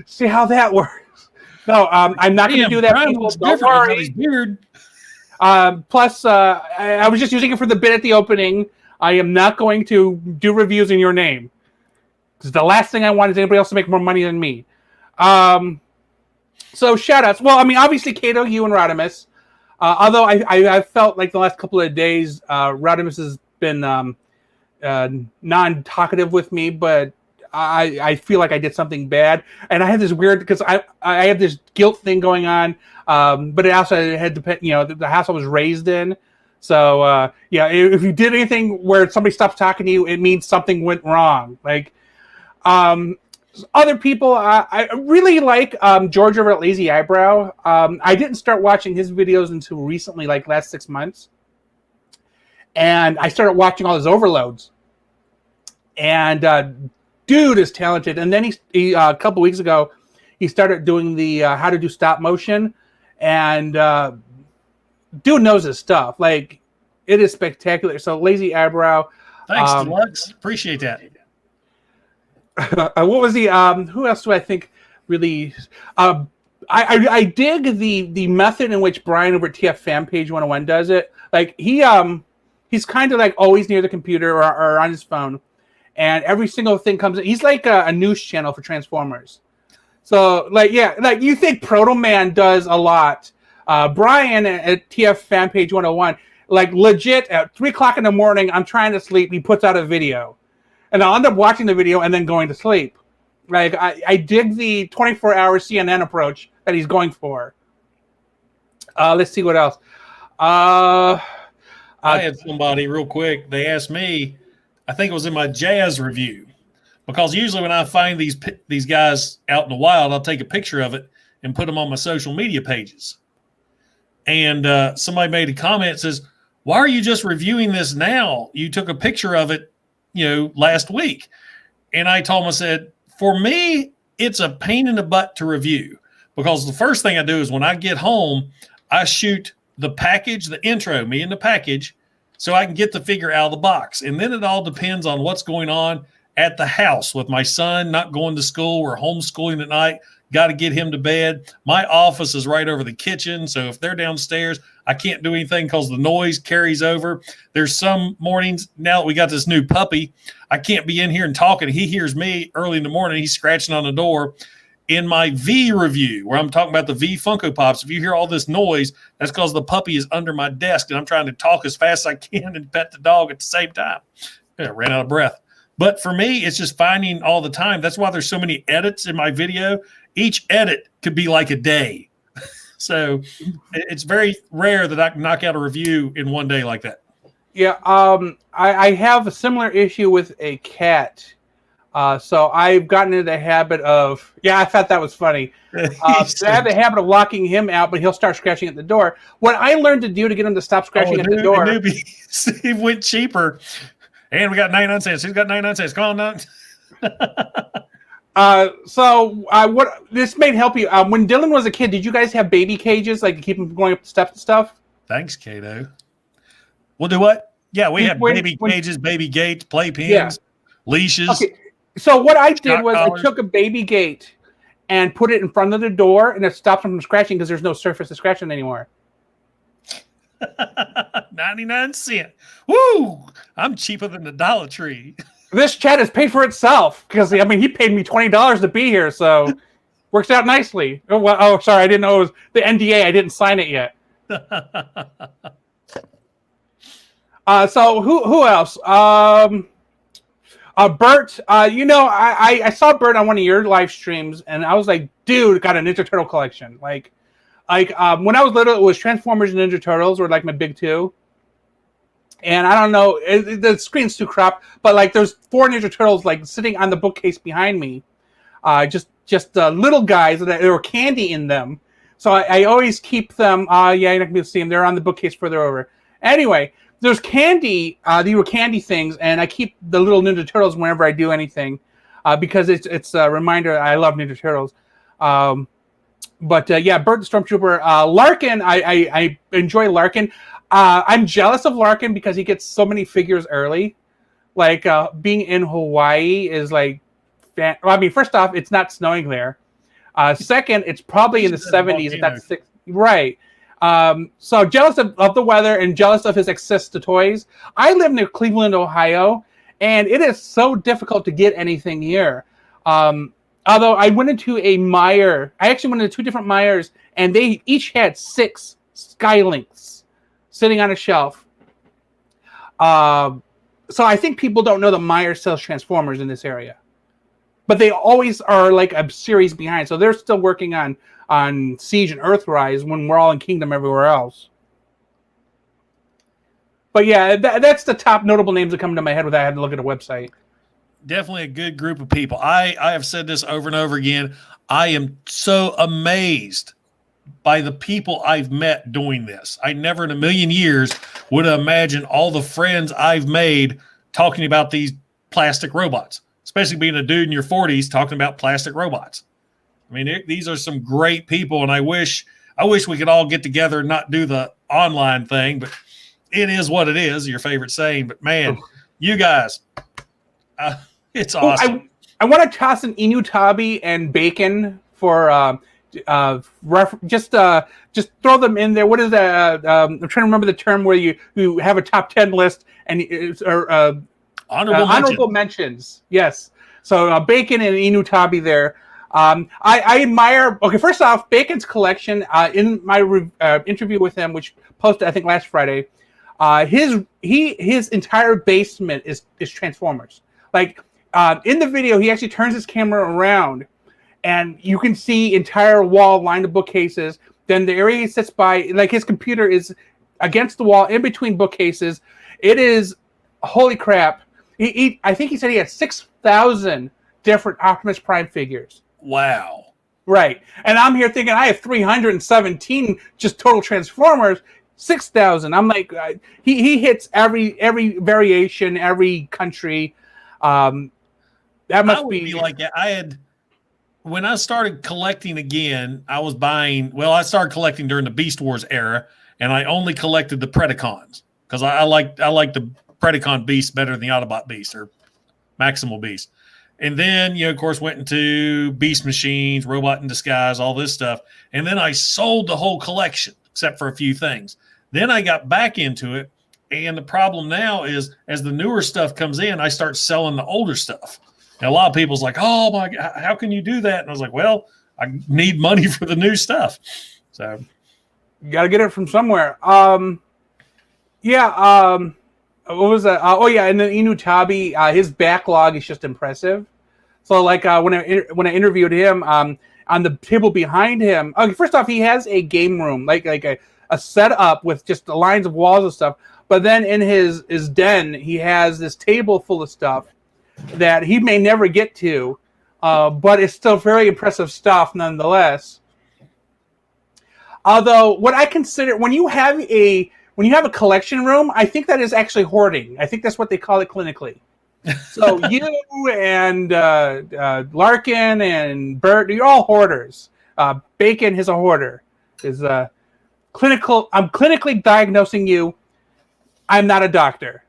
see how that works. No, I'm not going to do that, people. Don't worry. Plus, I was just using it for the bit at the opening. I am not going to do reviews in your name. Because the last thing I want is anybody else to make more money than me. So, shout-outs. Well, I mean, obviously, Kato, you, and Rodimus. Although I felt like the last couple of days, Rodimus has been non-talkative with me, but I feel like I did something bad. And I had this weird, because I have this guilt thing going on, but it also had to, the house I was raised in. So, yeah, if you did anything where somebody stops talking to you, it means something went wrong. Like, other people, I really like George over at Lazy Eyebrow. I didn't start watching his videos until recently, like last 6 months. And I started watching all his overloads. And dude is talented. And then he a couple weeks ago, he started doing the how to do stop motion. And dude knows his stuff. Like, it is spectacular. So Lazy Eyebrow. Thanks, Deluxe. Appreciate that. What was the who else do I think really I dig the method in which Brian over at TF Fan Page 101 does it. Like, he's kind of like always near the computer or on his phone, and every single thing comes in. He's like a news channel for Transformers. So, like, yeah, like, you think Proto Man does a lot. Brian at TF Fan Page 101, like, legit at 3 o'clock in the morning, I'm trying to sleep, he puts out a video. And I'll end up watching the video and then going to sleep. Like, I dig the 24-hour CNN approach that he's going for. Let's see what else. I had somebody real quick. They asked me, I think it was in my jazz review, because usually when I find these guys out in the wild, I'll take a picture of it and put them on my social media pages. And somebody made a comment, says, "Why are you just reviewing this now? You took a picture of it, last week." And I told him, I said, for me, it's a pain in the butt to review, because the first thing I do is when I get home, I shoot the package, the intro, me and the package, so I can get the figure out of the box. And then it all depends on what's going on at the house with my son not going to school. We're homeschooling at night. Got to get him to bed. My office is right over the kitchen. So if they're downstairs, I can't do anything because the noise carries over. There's some mornings, now that we got this new puppy, I can't be in here and talking. He hears me early in the morning. He's scratching on the door. In my V review, where I'm talking about the V Funko Pops, if you hear all this noise, that's because the puppy is under my desk and I'm trying to talk as fast as I can and pet the dog at the same time. I ran out of breath. But for me, it's just finding all the time. That's why there's so many edits in my video. Each edit could be like a day. So it's very rare that I can knock out a review in one day like that. Yeah, I have a similar issue with a cat. So I've gotten into the habit of, I thought that was funny. I have the habit of locking him out, but he'll start scratching at the door. What I learned to do to get him to stop scratching at the door. He went cheaper. And we got 99 cents. He's got 99 cents. Come on now. What this may help you. When Dylan was a kid, did you guys have baby cages, like to keep him going up the steps and stuff? Thanks, Kato. We'll do what? Yeah, we have baby cages, baby gates, playpens, leashes. Okay. So what I did was I took a baby gate and put it in front of the door, and it stops him from scratching because there's no surface to scratch on anymore. 99 cents. Woo! I'm cheaper than the Dollar Tree. This chat has paid for itself because, he paid me $20 to be here, so works out nicely. Oh, sorry, I didn't know it was the NDA. I didn't sign it yet. So who else? Bert, I saw Bert on one of your live streams, and I was like, dude, got a Ninja Turtle collection. Like when I was little, it was Transformers and Ninja Turtles were like my big two. and I don't know, the screen's too cropped, but like there's 4 Ninja Turtles like sitting on the bookcase behind me, just little guys that there were candy in them. So I always keep them. Yeah, you're not gonna be able to see them. They're on the bookcase further over. Anyway, there's candy. These were candy things, and I keep the little Ninja Turtles whenever I do anything, because it's a reminder I love Ninja Turtles. But yeah, Bert the Stormtrooper, Larkin. I enjoy Larkin. I'm jealous of Larkin because he gets so many figures early. Like being in Hawaii is like. Well, I mean, first off, it's not snowing there. Second, it's probably in the 70s. If that's right. So jealous of the weather and jealous of his access to toys. I live near Cleveland, Ohio, and it is so difficult to get anything here. Although I went into a Meijer. I actually went into 2 different Meijers, and they each had 6 Skylinks sitting on a shelf. So I think people don't know that Meijer sells Transformers in this area. But they always are like a series behind. So they're still working on Siege and Earthrise when we're all in Kingdom everywhere else. But yeah, that's the top notable names that come to my head without having to look at a website. Definitely a good group of people. I have said this over and over again. I am so amazed by the people I've met doing this. I never in a million years would have imagined all the friends I've made talking about these plastic robots. Especially being a dude in your 40s talking about plastic robots. I mean, these are some great people, and I wish we could all get together and not do the online thing, but it is what it is, your favorite saying. But, man, you guys, it's awesome. I want to toss in Inutabi and Bacon for just throw them in there. What is that? I'm trying to remember the term where you have a top 10 list and honorable mentions. Yes. So Bacon and Inutabi there. I admire. Okay, first off, Bacon's collection. In my interview with him, which posted I think last Friday, his entire basement is Transformers. Like in the video, he actually turns his camera around, and you can see entire wall lined of bookcases. Then the area he sits by, like his computer is against the wall in between bookcases. It is holy crap. I think he said he had 6,000 different Optimus Prime figures. Wow. Right. And I'm here thinking I have 317 just total Transformers, 6,000. I'm like, he hits every variation, every country. That must be like when I started collecting again, I started collecting during the Beast Wars era, and I only collected the Predacons because I like the Predacon Beast better than the Autobot Beast or Maximal Beast. And then, of course, went into Beast Machines, Robot in Disguise, all this stuff. And then I sold the whole collection, except for a few things. Then I got back into it. And the problem now is as the newer stuff comes in, I start selling the older stuff. And a lot of people's like, oh, my God, how can you do that? And I was like, well, I need money for the new stuff. So you got to get it from somewhere. What was that? And then Inutabi, his backlog is just impressive. So, like when I interviewed him, on the table behind him. Okay, first off, he has a game room, like a setup with just the lines of walls and stuff. But then in his den, he has this table full of stuff that he may never get to, but it's still very impressive stuff nonetheless. Although, what I consider when you have a collection room, I think that is actually hoarding. I think that's what they call it clinically. So you and Larkin and Bert, you're all hoarders. Bacon is a hoarder. Clinical. I'm clinically diagnosing you. I'm not a doctor.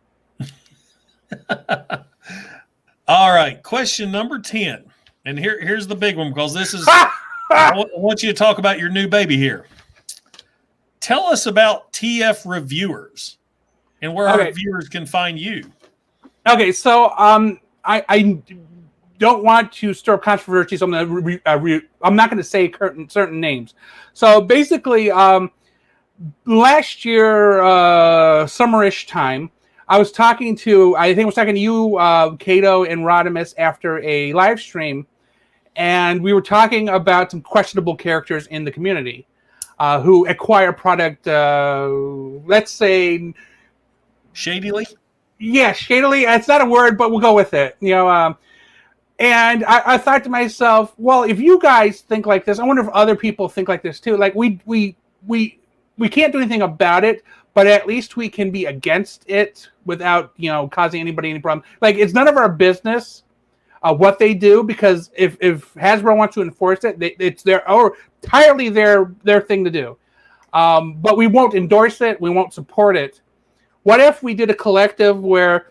All right. Question number 10. And here's the big one because this is I want you to talk about your new baby here. Tell us about TFReviewers and where our viewers can find you. Okay, so I don't want to stir up controversy, so I'm not going to say certain names. So basically, last year, summerish time, I was talking to you, Cato, and Rodimus after a live stream, and we were talking about some questionable characters in the community who acquire product, let's say, Shadily? Yeah, shadily. It's not a word, but we'll go with it. And I thought to myself, well, if you guys think like this, I wonder if other people think like this too. Like we can't do anything about it, but at least we can be against it without causing anybody any problem. Like it's none of our business what they do, because if Hasbro wants to enforce it, it's entirely their thing to do. But we won't endorse it. We won't support it. What if we did a collective where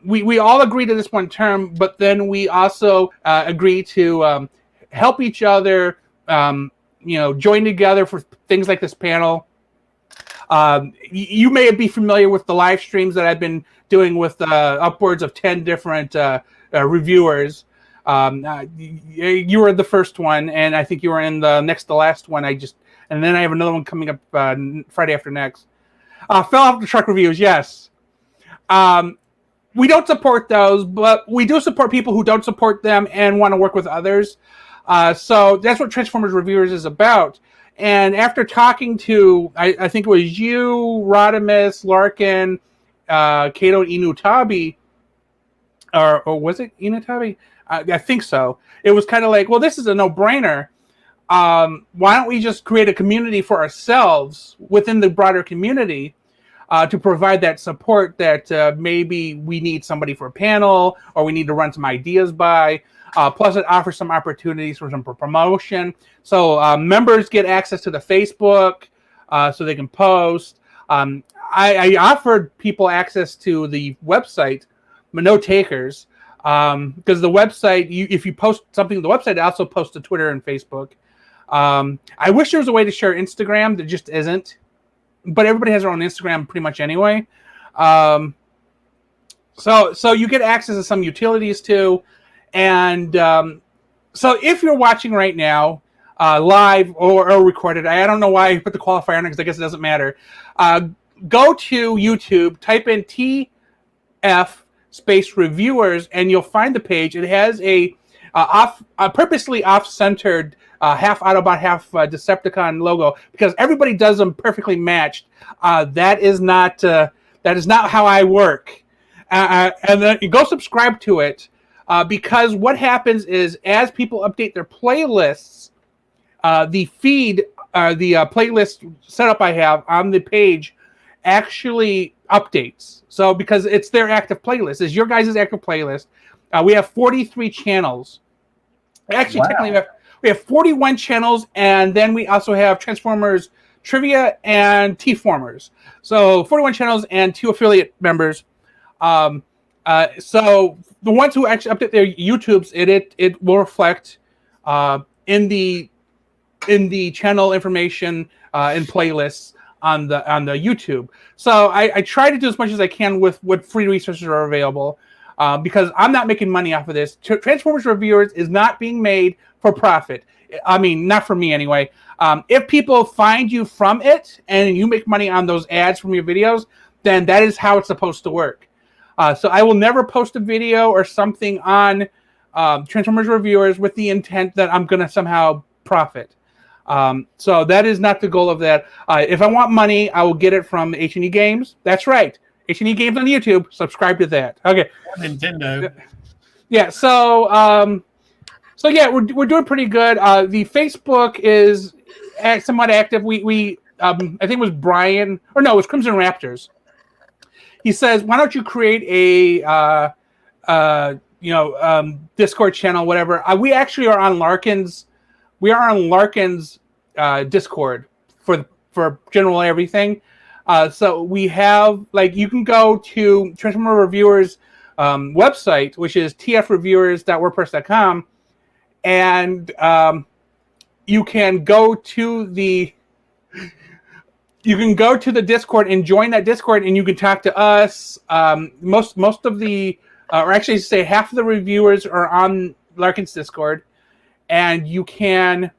we all agree to this one term, but then we also agree to help each other, join together for things like this panel. You may be familiar with the live streams that I've been doing with upwards of 10 different reviewers. You were the first one, and I think you were in the next to last one. And then I have another one coming up Friday after next. Fell off the truck reviews, yes. We don't support those, but we do support people who don't support them and want to work with others. So that's what Transformers Reviewers is about. And after talking to, I think it was you, Rodimus, Larkin, Kato, and Inutabi, or was it Inutabi? I think so. It was kind of like, well, this is a no-brainer. Why don't we just create a community for ourselves within the broader community to provide that support that maybe we need somebody for a panel or we need to run some ideas by. Plus, it offers some opportunities for some promotion. So members get access to the Facebook so they can post. I offered people access to the website, but no takers. Because the website, if you post something to the website, it also posts to Twitter and Facebook. I wish there was a way to share Instagram. There just isn't. But everybody has their own Instagram pretty much anyway. So you get access to some utilities too. And so if you're watching right now, live or recorded, I don't know why I put the qualifier on it because I guess it doesn't matter. Go to YouTube, type in TF_reviewers, and you'll find the page. It has a purposely off-centered half Autobot, half Decepticon logo because everybody does them perfectly matched. That is not how I work. And then you go subscribe to it because what happens is as people update their playlists, the feed, the playlist setup I have on the page actually updates. So because it's their active playlist, it's your guys' active playlist. We have 43 channels. Actually, technically, we have 41 channels, and then we also have Transformers Trivia and T-Formers. So 41 channels and 2 affiliate members. So the ones who actually update their YouTubes, it will reflect in the channel information and playlists on the YouTube. So I try to do as much as I can with what free resources are available. Because I'm not making money off of this. Transformers Reviewers is not being made for profit. I mean, not for me anyway. If people find you from it and you make money on those ads from your videos, then that is how it's supposed to work. So I will never post a video or something on Transformers Reviewers with the intent that I'm going to somehow profit. So that is not the goal of that. If I want money, I will get it from HNE Games. That's right. HNE Games on YouTube. Subscribe to that. Okay. Nintendo. Yeah. So yeah, we're doing pretty good. The Facebook is somewhat active. We I think it was Brian, or no, it was Crimson Raptors. He says, "Why don't you create a Discord channel, whatever?" We actually are on Larkin's. We are on Larkin's Discord for general everything. So we have, like, you can go to Transformer Reviewers website, which is TFReviewers.wordpress.com, and you can go to the Discord and join that Discord, and you can talk to us. Most of the, or actually say half of the reviewers are on Larkin's Discord, and you can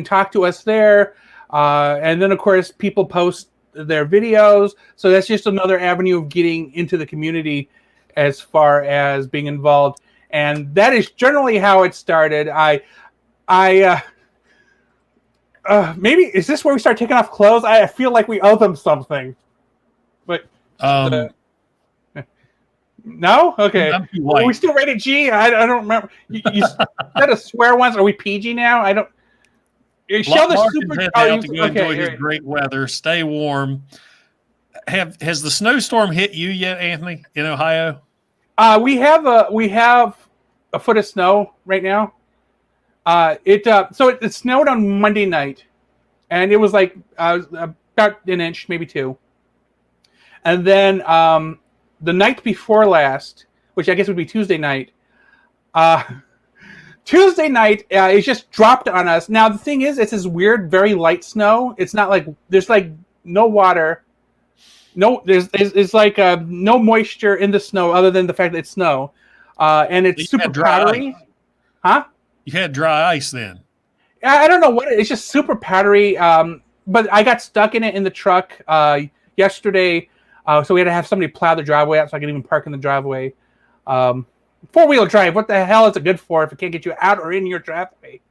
talk to us there. And then, of course, people post their videos. So that's just another avenue of getting into the community as far as being involved. And that is generally how it started. Maybe, is this where we start taking off clothes? I feel like we owe them something. But Um, no, okay. I'm too Are we white. still rated G? I don't remember. You said a swear once. Are we PG now? I don't. Show the Mark super. is Oh, heading out to go enjoy okay, his right. great weather. Stay warm. Has the snowstorm hit you yet, Anthony, in Ohio? We have a foot of snow right now. It snowed on Monday night, and it was like about an inch, maybe two. And then the night before last, which I guess would be Tuesday night, it just dropped on us. Now the thing is, it's this weird, very light snow. It's not like there's like no water. No, there's like no moisture in the snow other than the fact that it's snow, and it's super powdery. Huh? You had dry ice then. I don't know what it's just super powdery. But I got stuck in it in the truck yesterday, so we had to have somebody plow the driveway out so I could even park in the driveway. Four-wheel drive. What the hell is it good for if it can't get you out or in your driveway?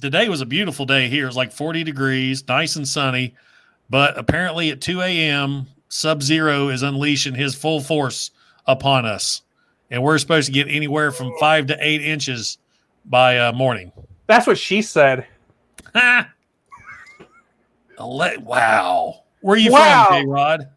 Today was a beautiful day here. It was like 40 degrees, nice and sunny. But apparently at 2 a.m., Sub-Zero is unleashing his full force upon us. And we're supposed to get anywhere from 5 to 8 inches by morning. That's what she said. Wow. Where are you Wow. from, J-Rod?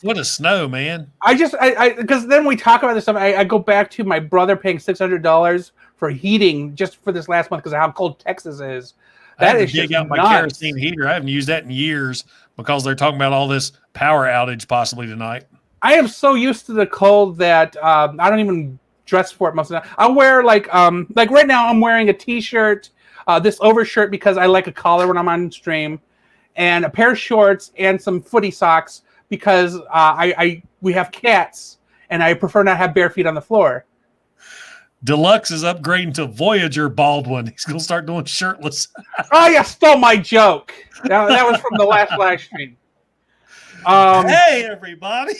What a snow, man. Because then we talk about this stuff. I go back to my brother paying $600 for heating just for this last month because of how cold Texas is. That is dig out my kerosene heater. I haven't used that in years because they're talking about all this power outage possibly tonight. I am so used to the cold that I don't even dress for it most of the time. I wear like right now I'm wearing a t-shirt, this overshirt because I like a collar when I'm on stream, and a pair of shorts and some footy socks because we have cats and I prefer not have bare feet on the floor. Deluxe is upgrading to Voyager Baldwin. He's going to start doing shirtless. Oh, you stole my joke. That was from the last live stream. Hey, everybody.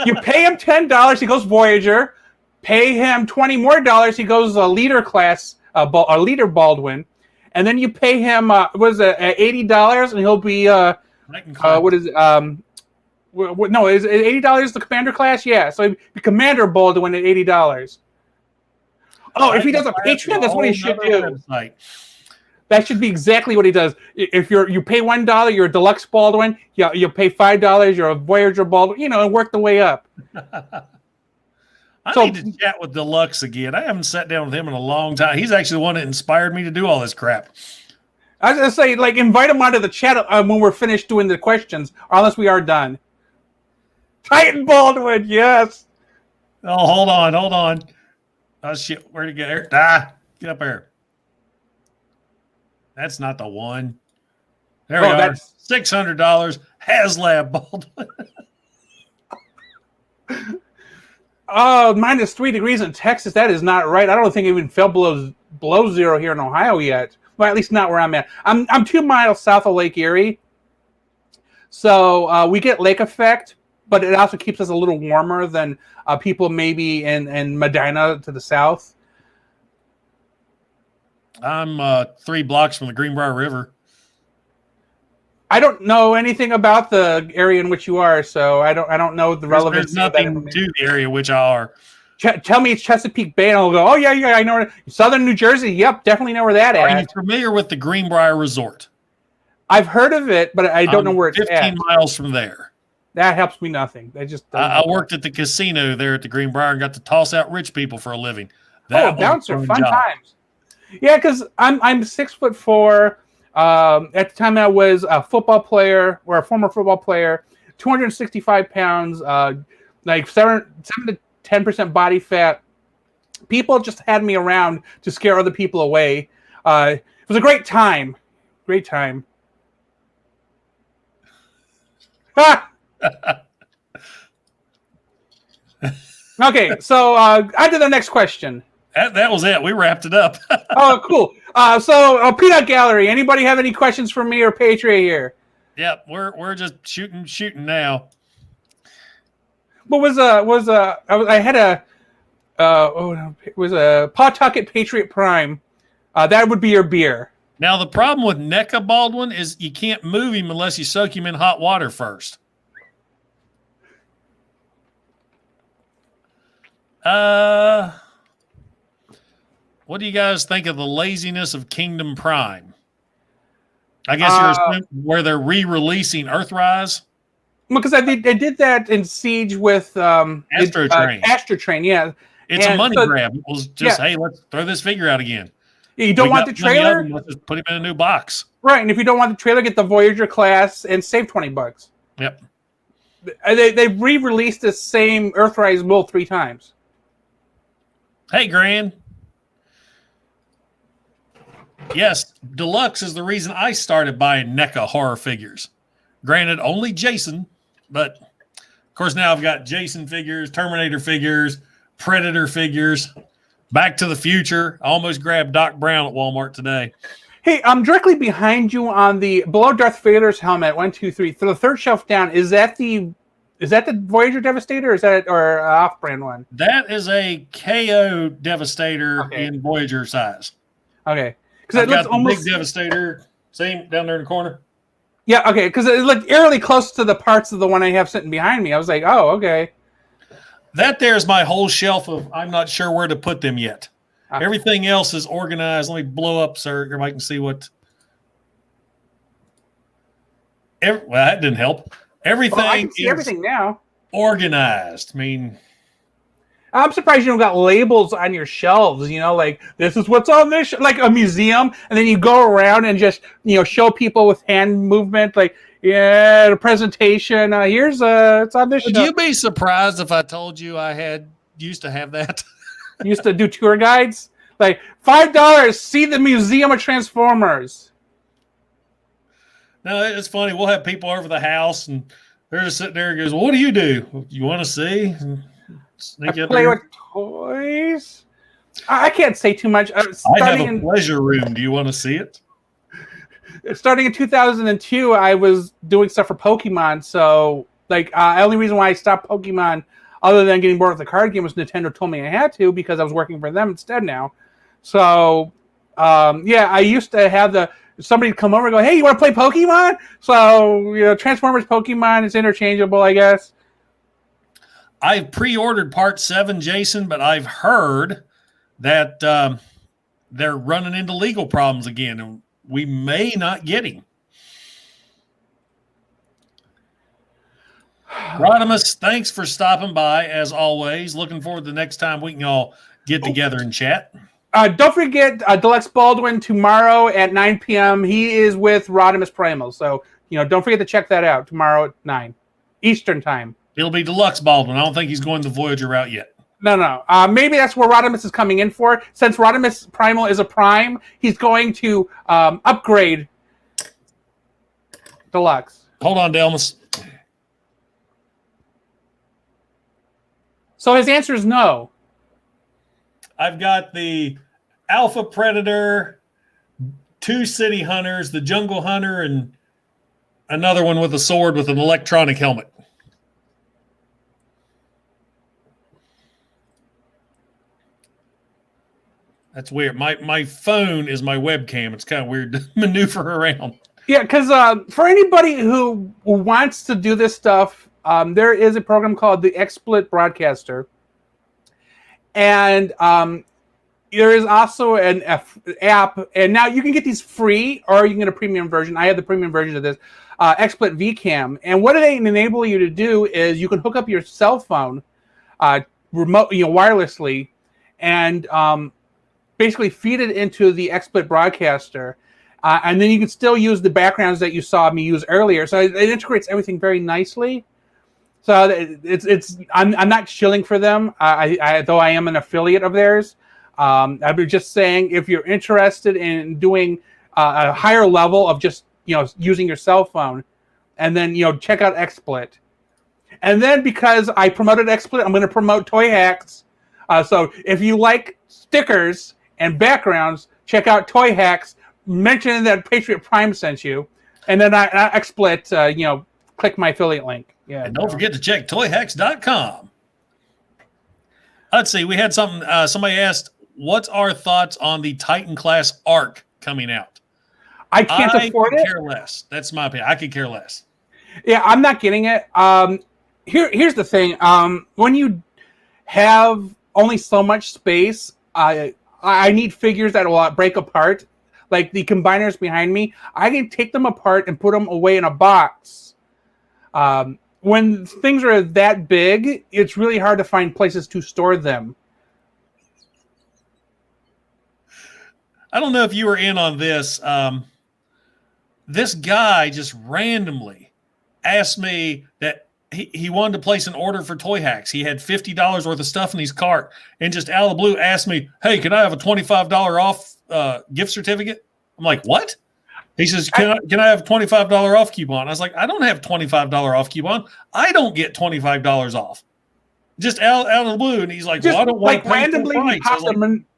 You pay him $10, he goes Voyager. Pay him $20 more, he goes a leader class, a leader Baldwin. And then you pay him, $80 and he'll be, what is it? No, is $80 the commander class? Yeah, so he'd be Commander Baldwin at $80. Oh, if he does a Patreon, that's what he should do. Website. That should be exactly what he does. If you pay $1, you're a deluxe Baldwin. You pay $5, you're a Voyager Baldwin. And work the way up. I need to chat with Deluxe again. I haven't sat down with him in a long time. He's actually the one that inspired me to do all this crap. I was going to say, invite him onto the chat when we're finished doing the questions, or unless we are done. Titan Baldwin, yes. Oh, hold on. Oh, shit. Where'd he get here? Get up here. That's not the one. There we are. That's $600. HasLab Baldwin. Oh, -3 degrees in Texas. That is not right. I don't think it even fell below zero here in Ohio yet. Well, at least not where I'm at. I'm 2 miles south of Lake Erie. So we get lake effect, but it also keeps us a little warmer than people maybe in Medina to the south. I'm 3 blocks from the Greenbrier River. I don't know anything about the area in which you are, so I don't know the relevance. There's nothing to the area which I are. Tell me it's Chesapeake Bay, and I'll go, oh, yeah, I know. Southern New Jersey, yep, definitely know where that is. Are you familiar with the Greenbrier Resort? I've heard of it, but I don't know where it's 15 at. miles from there. That helps me nothing. I worked at the casino there at the Greenbrier and got to toss out rich people for a living. That bouncer, fun times. Yeah, because I'm 6'4". At the time, I was a football player or a former football player, 265 pounds, 7 to 10% body fat. People just had me around to scare other people away. It was a great time. Great time. Okay, so on to the next question. That was it. We wrapped it up. Oh, cool. So Peanut Gallery, anybody have any questions for me or Patriot here? Yep, we're just shooting now. What was I had a it was a Pawtucket Patriot Prime. That would be your beer. Now, the problem with NECA Baldwin is you can't move him unless you soak him in hot water first. What do you guys think of the laziness of Kingdom Prime? I guess you're where they're re-releasing Earthrise. Because they did that in Siege with Astro Train. Astro Train, yeah. It's a money grab. It was just, hey, let's throw this figure out again. You don't want the trailer? Let's just put him in a new box. Right, and if you don't want the trailer, get the Voyager class and save $20. Yep. They re-released the same Earthrise mold 3 times. Hey, Gran. Yes, Deluxe is the reason I started buying NECA horror figures. Granted, only Jason, but of course now I've got Jason figures, Terminator figures, Predator figures, Back to the Future. I almost grabbed Doc Brown at Walmart today. Hey, I'm directly behind you on the below Darth Vader's helmet. 1, 2, 3. For the third shelf down, is that the Voyager Devastator, or is that or off-brand one? That is a KO Devastator in Voyager size. Okay, because it looks almost big Devastator. Same down there in the corner. Yeah, okay, because it looked eerily close to the parts of the one I have sitting behind me. I was like, oh, okay. That there's my whole shelf of I'm not sure where to put them yet. Everything else is organized. Let me blow up, sir. Everybody can see what. Well, that didn't help. Everything I can see everything now. Organized. I mean, I'm surprised you don't got labels on your shelves. You know, like this is what's on this, like a museum, and then you go around and just show people with hand movement, like the presentation. Here's it's on this. Would you be surprised if I told you I used to have that? Used to do tour guides, like $5. See the Museum of Transformers. No, it's funny. We'll have people over the house, and they're just sitting there and goes, well, what do? You want to see? I play with toys. I can't say too much. I have a pleasure room. Do you want to see it? Starting in 2002, I was doing stuff for Pokemon. So, the only reason why I stopped Pokemon, other than getting bored with the card game, was Nintendo told me I had to because I was working for them instead now. So, I used to have somebody come over and go, hey, you want to play Pokemon? So, Transformers, Pokemon, it's interchangeable, I guess. I've pre-ordered Part 7, Jason, but I've heard that they're running into legal problems again, and we may not get him. Rodimus, thanks for stopping by, as always. Looking forward to the next time we can all get together and chat. Don't forget Deluxe Baldwin tomorrow at 9 p.m. He is with Rodimus Primal. So, don't forget to check that out tomorrow at 9 Eastern time. It'll be Deluxe Baldwin. I don't think he's going the Voyager route yet. No. Maybe that's where Rodimus is coming in for. Since Rodimus Primal is a Prime, he's going to upgrade Deluxe. Hold on, Delmas. So his answer is no. I've got the Alpha Predator, 2 City Hunters, the Jungle Hunter, and another one with a sword with an electronic helmet. That's weird. My phone is my webcam. It's kind of weird to maneuver around. Yeah, because for anybody who wants to do this stuff, there is a program called the XSplit Broadcaster. And there is also an app. And now you can get these free, or you can get a premium version. I have the premium version of this, XSplit VCam. And what they enable you to do is you can hook up your cell phone remote, wirelessly, and basically feed it into the XSplit Broadcaster. And then you can still use the backgrounds that you saw me use earlier. So it integrates everything very nicely. So I'm not shilling for them, though I am an affiliate of theirs. I'm just saying, if you're interested in doing a higher level of just using your cell phone, and then check out XSplit. And then because I promoted XSplit, I'm going to promote Toyhax. So if you like stickers and backgrounds, check out Toyhax. Mention that Patriot Prime sent you, and then I XSplit. Click my affiliate link. Yeah, and don't forget to check toyhax.com. Let's see. We had something. Somebody asked, "What's our thoughts on the Titan class arc coming out?" I can't afford it. Care less. That's my opinion. I could care less. Yeah, I'm not getting it. Here's the thing. When you have only so much space, I need figures that will break apart. Like the combiners behind me, I can take them apart and put them away in a box. When things are that big, it's really hard to find places to store them. I don't know if you were in on this. This guy just randomly asked me that he wanted to place an order for Toyhax. He had $50 worth of stuff in his cart, and just out of the blue asked me, "Hey, can I have a $25 off gift certificate?" I'm like, "What?" He says, "Can I have a $25 off coupon?" I was like, "I don't have a $25 off coupon. I don't get $25 off." Just out of the blue, and he's like, Just "Well, I don't want to randomly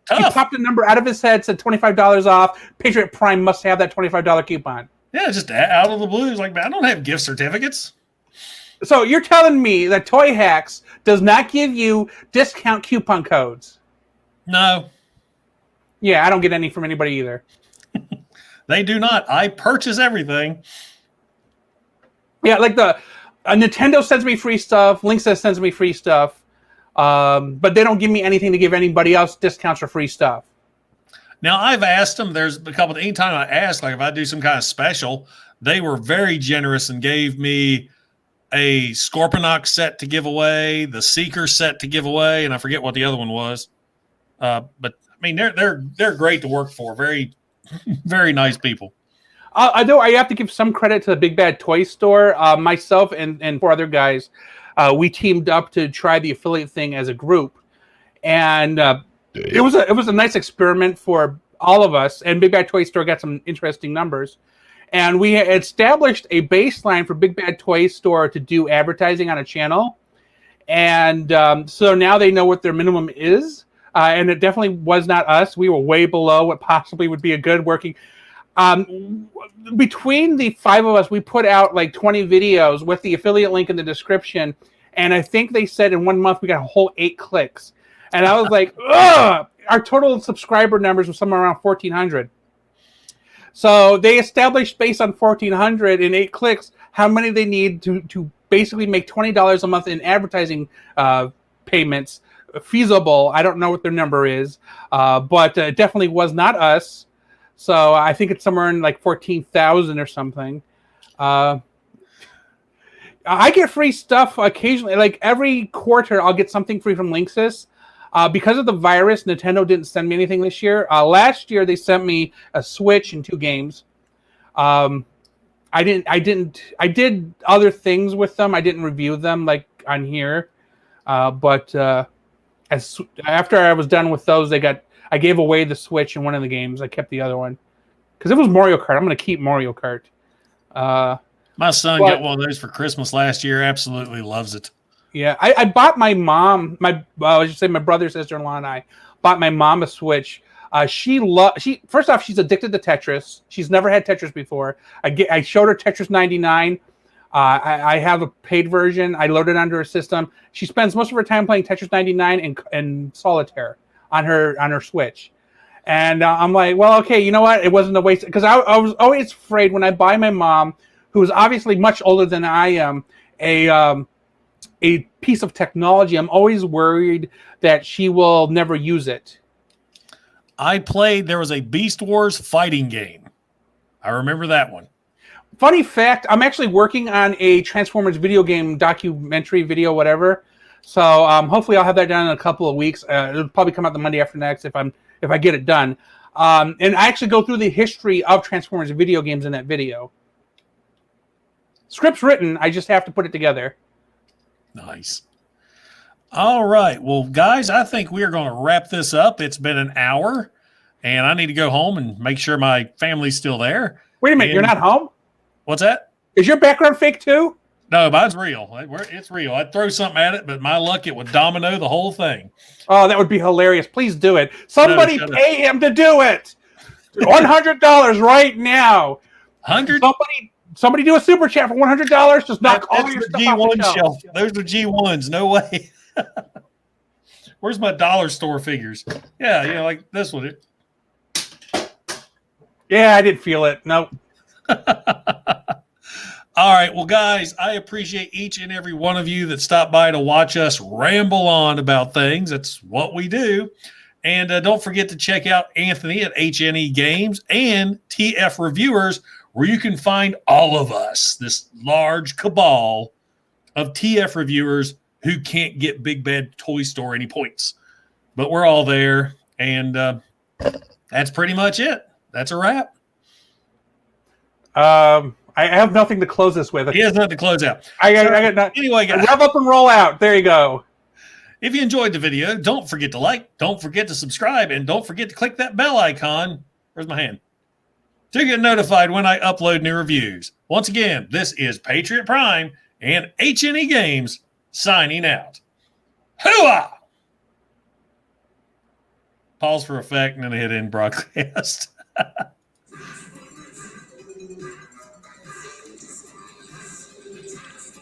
he popped a number out of his head, said $25 off. Patriot Prime must have that $25 coupon. Yeah, just out of the blue. He's like, "Man, I don't have gift certificates." So you're telling me that Toyhax does not give you discount coupon codes? No. Yeah, I don't get any from anybody either. They do not. I purchase everything. Yeah, like Nintendo sends me free stuff. Linksys sends me free stuff. But they don't give me anything to give anybody else discounts or free stuff. Now, I've asked them, there's a couple, anytime I ask, like if I do some kind of special, they were very generous and gave me a Scorponok set to give away, the Seeker set to give away, and I forget what the other one was. But I mean, they're great to work for. Very, very nice people. I have to give some credit to the Big Bad Toy Store. Myself and 4 other guys, we teamed up to try the affiliate thing as a group, and it was a nice experiment for all of us. And Big Bad Toy Store got some interesting numbers, and we established a baseline for Big Bad Toy Store to do advertising on a channel, and so now they know what their minimum is, and it definitely was not us. We were way below what possibly would be a good working. Between the 5 of us, we put out like 20 videos with the affiliate link in the description, and I think they said in 1 month we got a whole 8 clicks, and I was like, ugh! Our total subscriber numbers were somewhere around 1,400. So they established, based on 1,400 and 8 clicks, how many they need to basically make $20 a month in advertising payments feasible. I don't know what their number is, but it definitely was not us. So I think it's somewhere in like 14,000 or something. I get free stuff occasionally. Like every quarter, I'll get something free from Linksys. Because of the virus, Nintendo didn't send me anything this year. Last year, they sent me a Switch and 2 games. I did other things with them. I didn't review them like on here. But after I was done with those, I gave away the Switch and one of the games. I kept the other one because it was Mario Kart. I'm going to keep Mario Kart. My son got one of those for Christmas last year. Absolutely loves it. Yeah, I bought my mom, my brother, sister-in-law, and I bought my mom a Switch. First off, she's addicted to Tetris. She's never had Tetris before. I showed her Tetris 99. I have a paid version. I loaded it onto her system. She spends most of her time playing Tetris 99 and Solitaire on her Switch. And I'm like, well, okay, you know what? It wasn't a waste, because I was always afraid when I buy my mom, who is obviously much older than I am, a piece of technology, I'm always worried that she will never use it. There was a Beast Wars fighting game. I remember that one. Funny fact, I'm actually working on a Transformers video game documentary video, whatever. So hopefully I'll have that done in a couple of weeks. It'll probably come out the Monday after next if I get it done. And I actually go through the history of Transformers video games in that video. Script's written, I just have to put it together. Nice. All right. Well, guys, I think we are going to wrap this up. It's been an hour, and I need to go home and make sure my family's still there. Wait a minute. You're not home? What's that? Is your background fake too? No, mine's real. It's real. I'd throw something at it, but my luck, it would domino the whole thing. Oh, that would be hilarious. Please do it. Somebody pay him to do it. $100 right now. 100? Somebody do a super chat for $100. Just knock all your stuff off the shelf. Those are G1s. No way. Where's my dollar store figures? Yeah, like this one. Yeah, I didn't feel it. Nope. All right. Well, guys, I appreciate each and every one of you that stopped by to watch us ramble on about things. That's what we do. And don't forget to check out Anthony at HNE Games and TFReviewers, where you can find all of us, this large cabal of TFReviewers who can't get Big Bad Toy Store any points. But we're all there. And that's pretty much it. That's a wrap. I have nothing to close this with. He has nothing to close out. I got nothing. Anyway, guys, rev up and roll out. There you go. if you enjoyed the video, don't forget to like, don't forget to subscribe, and don't forget to click that bell icon. Where's my hand? To get notified when I upload new reviews. Once again, this is Patriot Prime and HNE Games signing out. Hooah! Pause for effect and then hit end broadcast.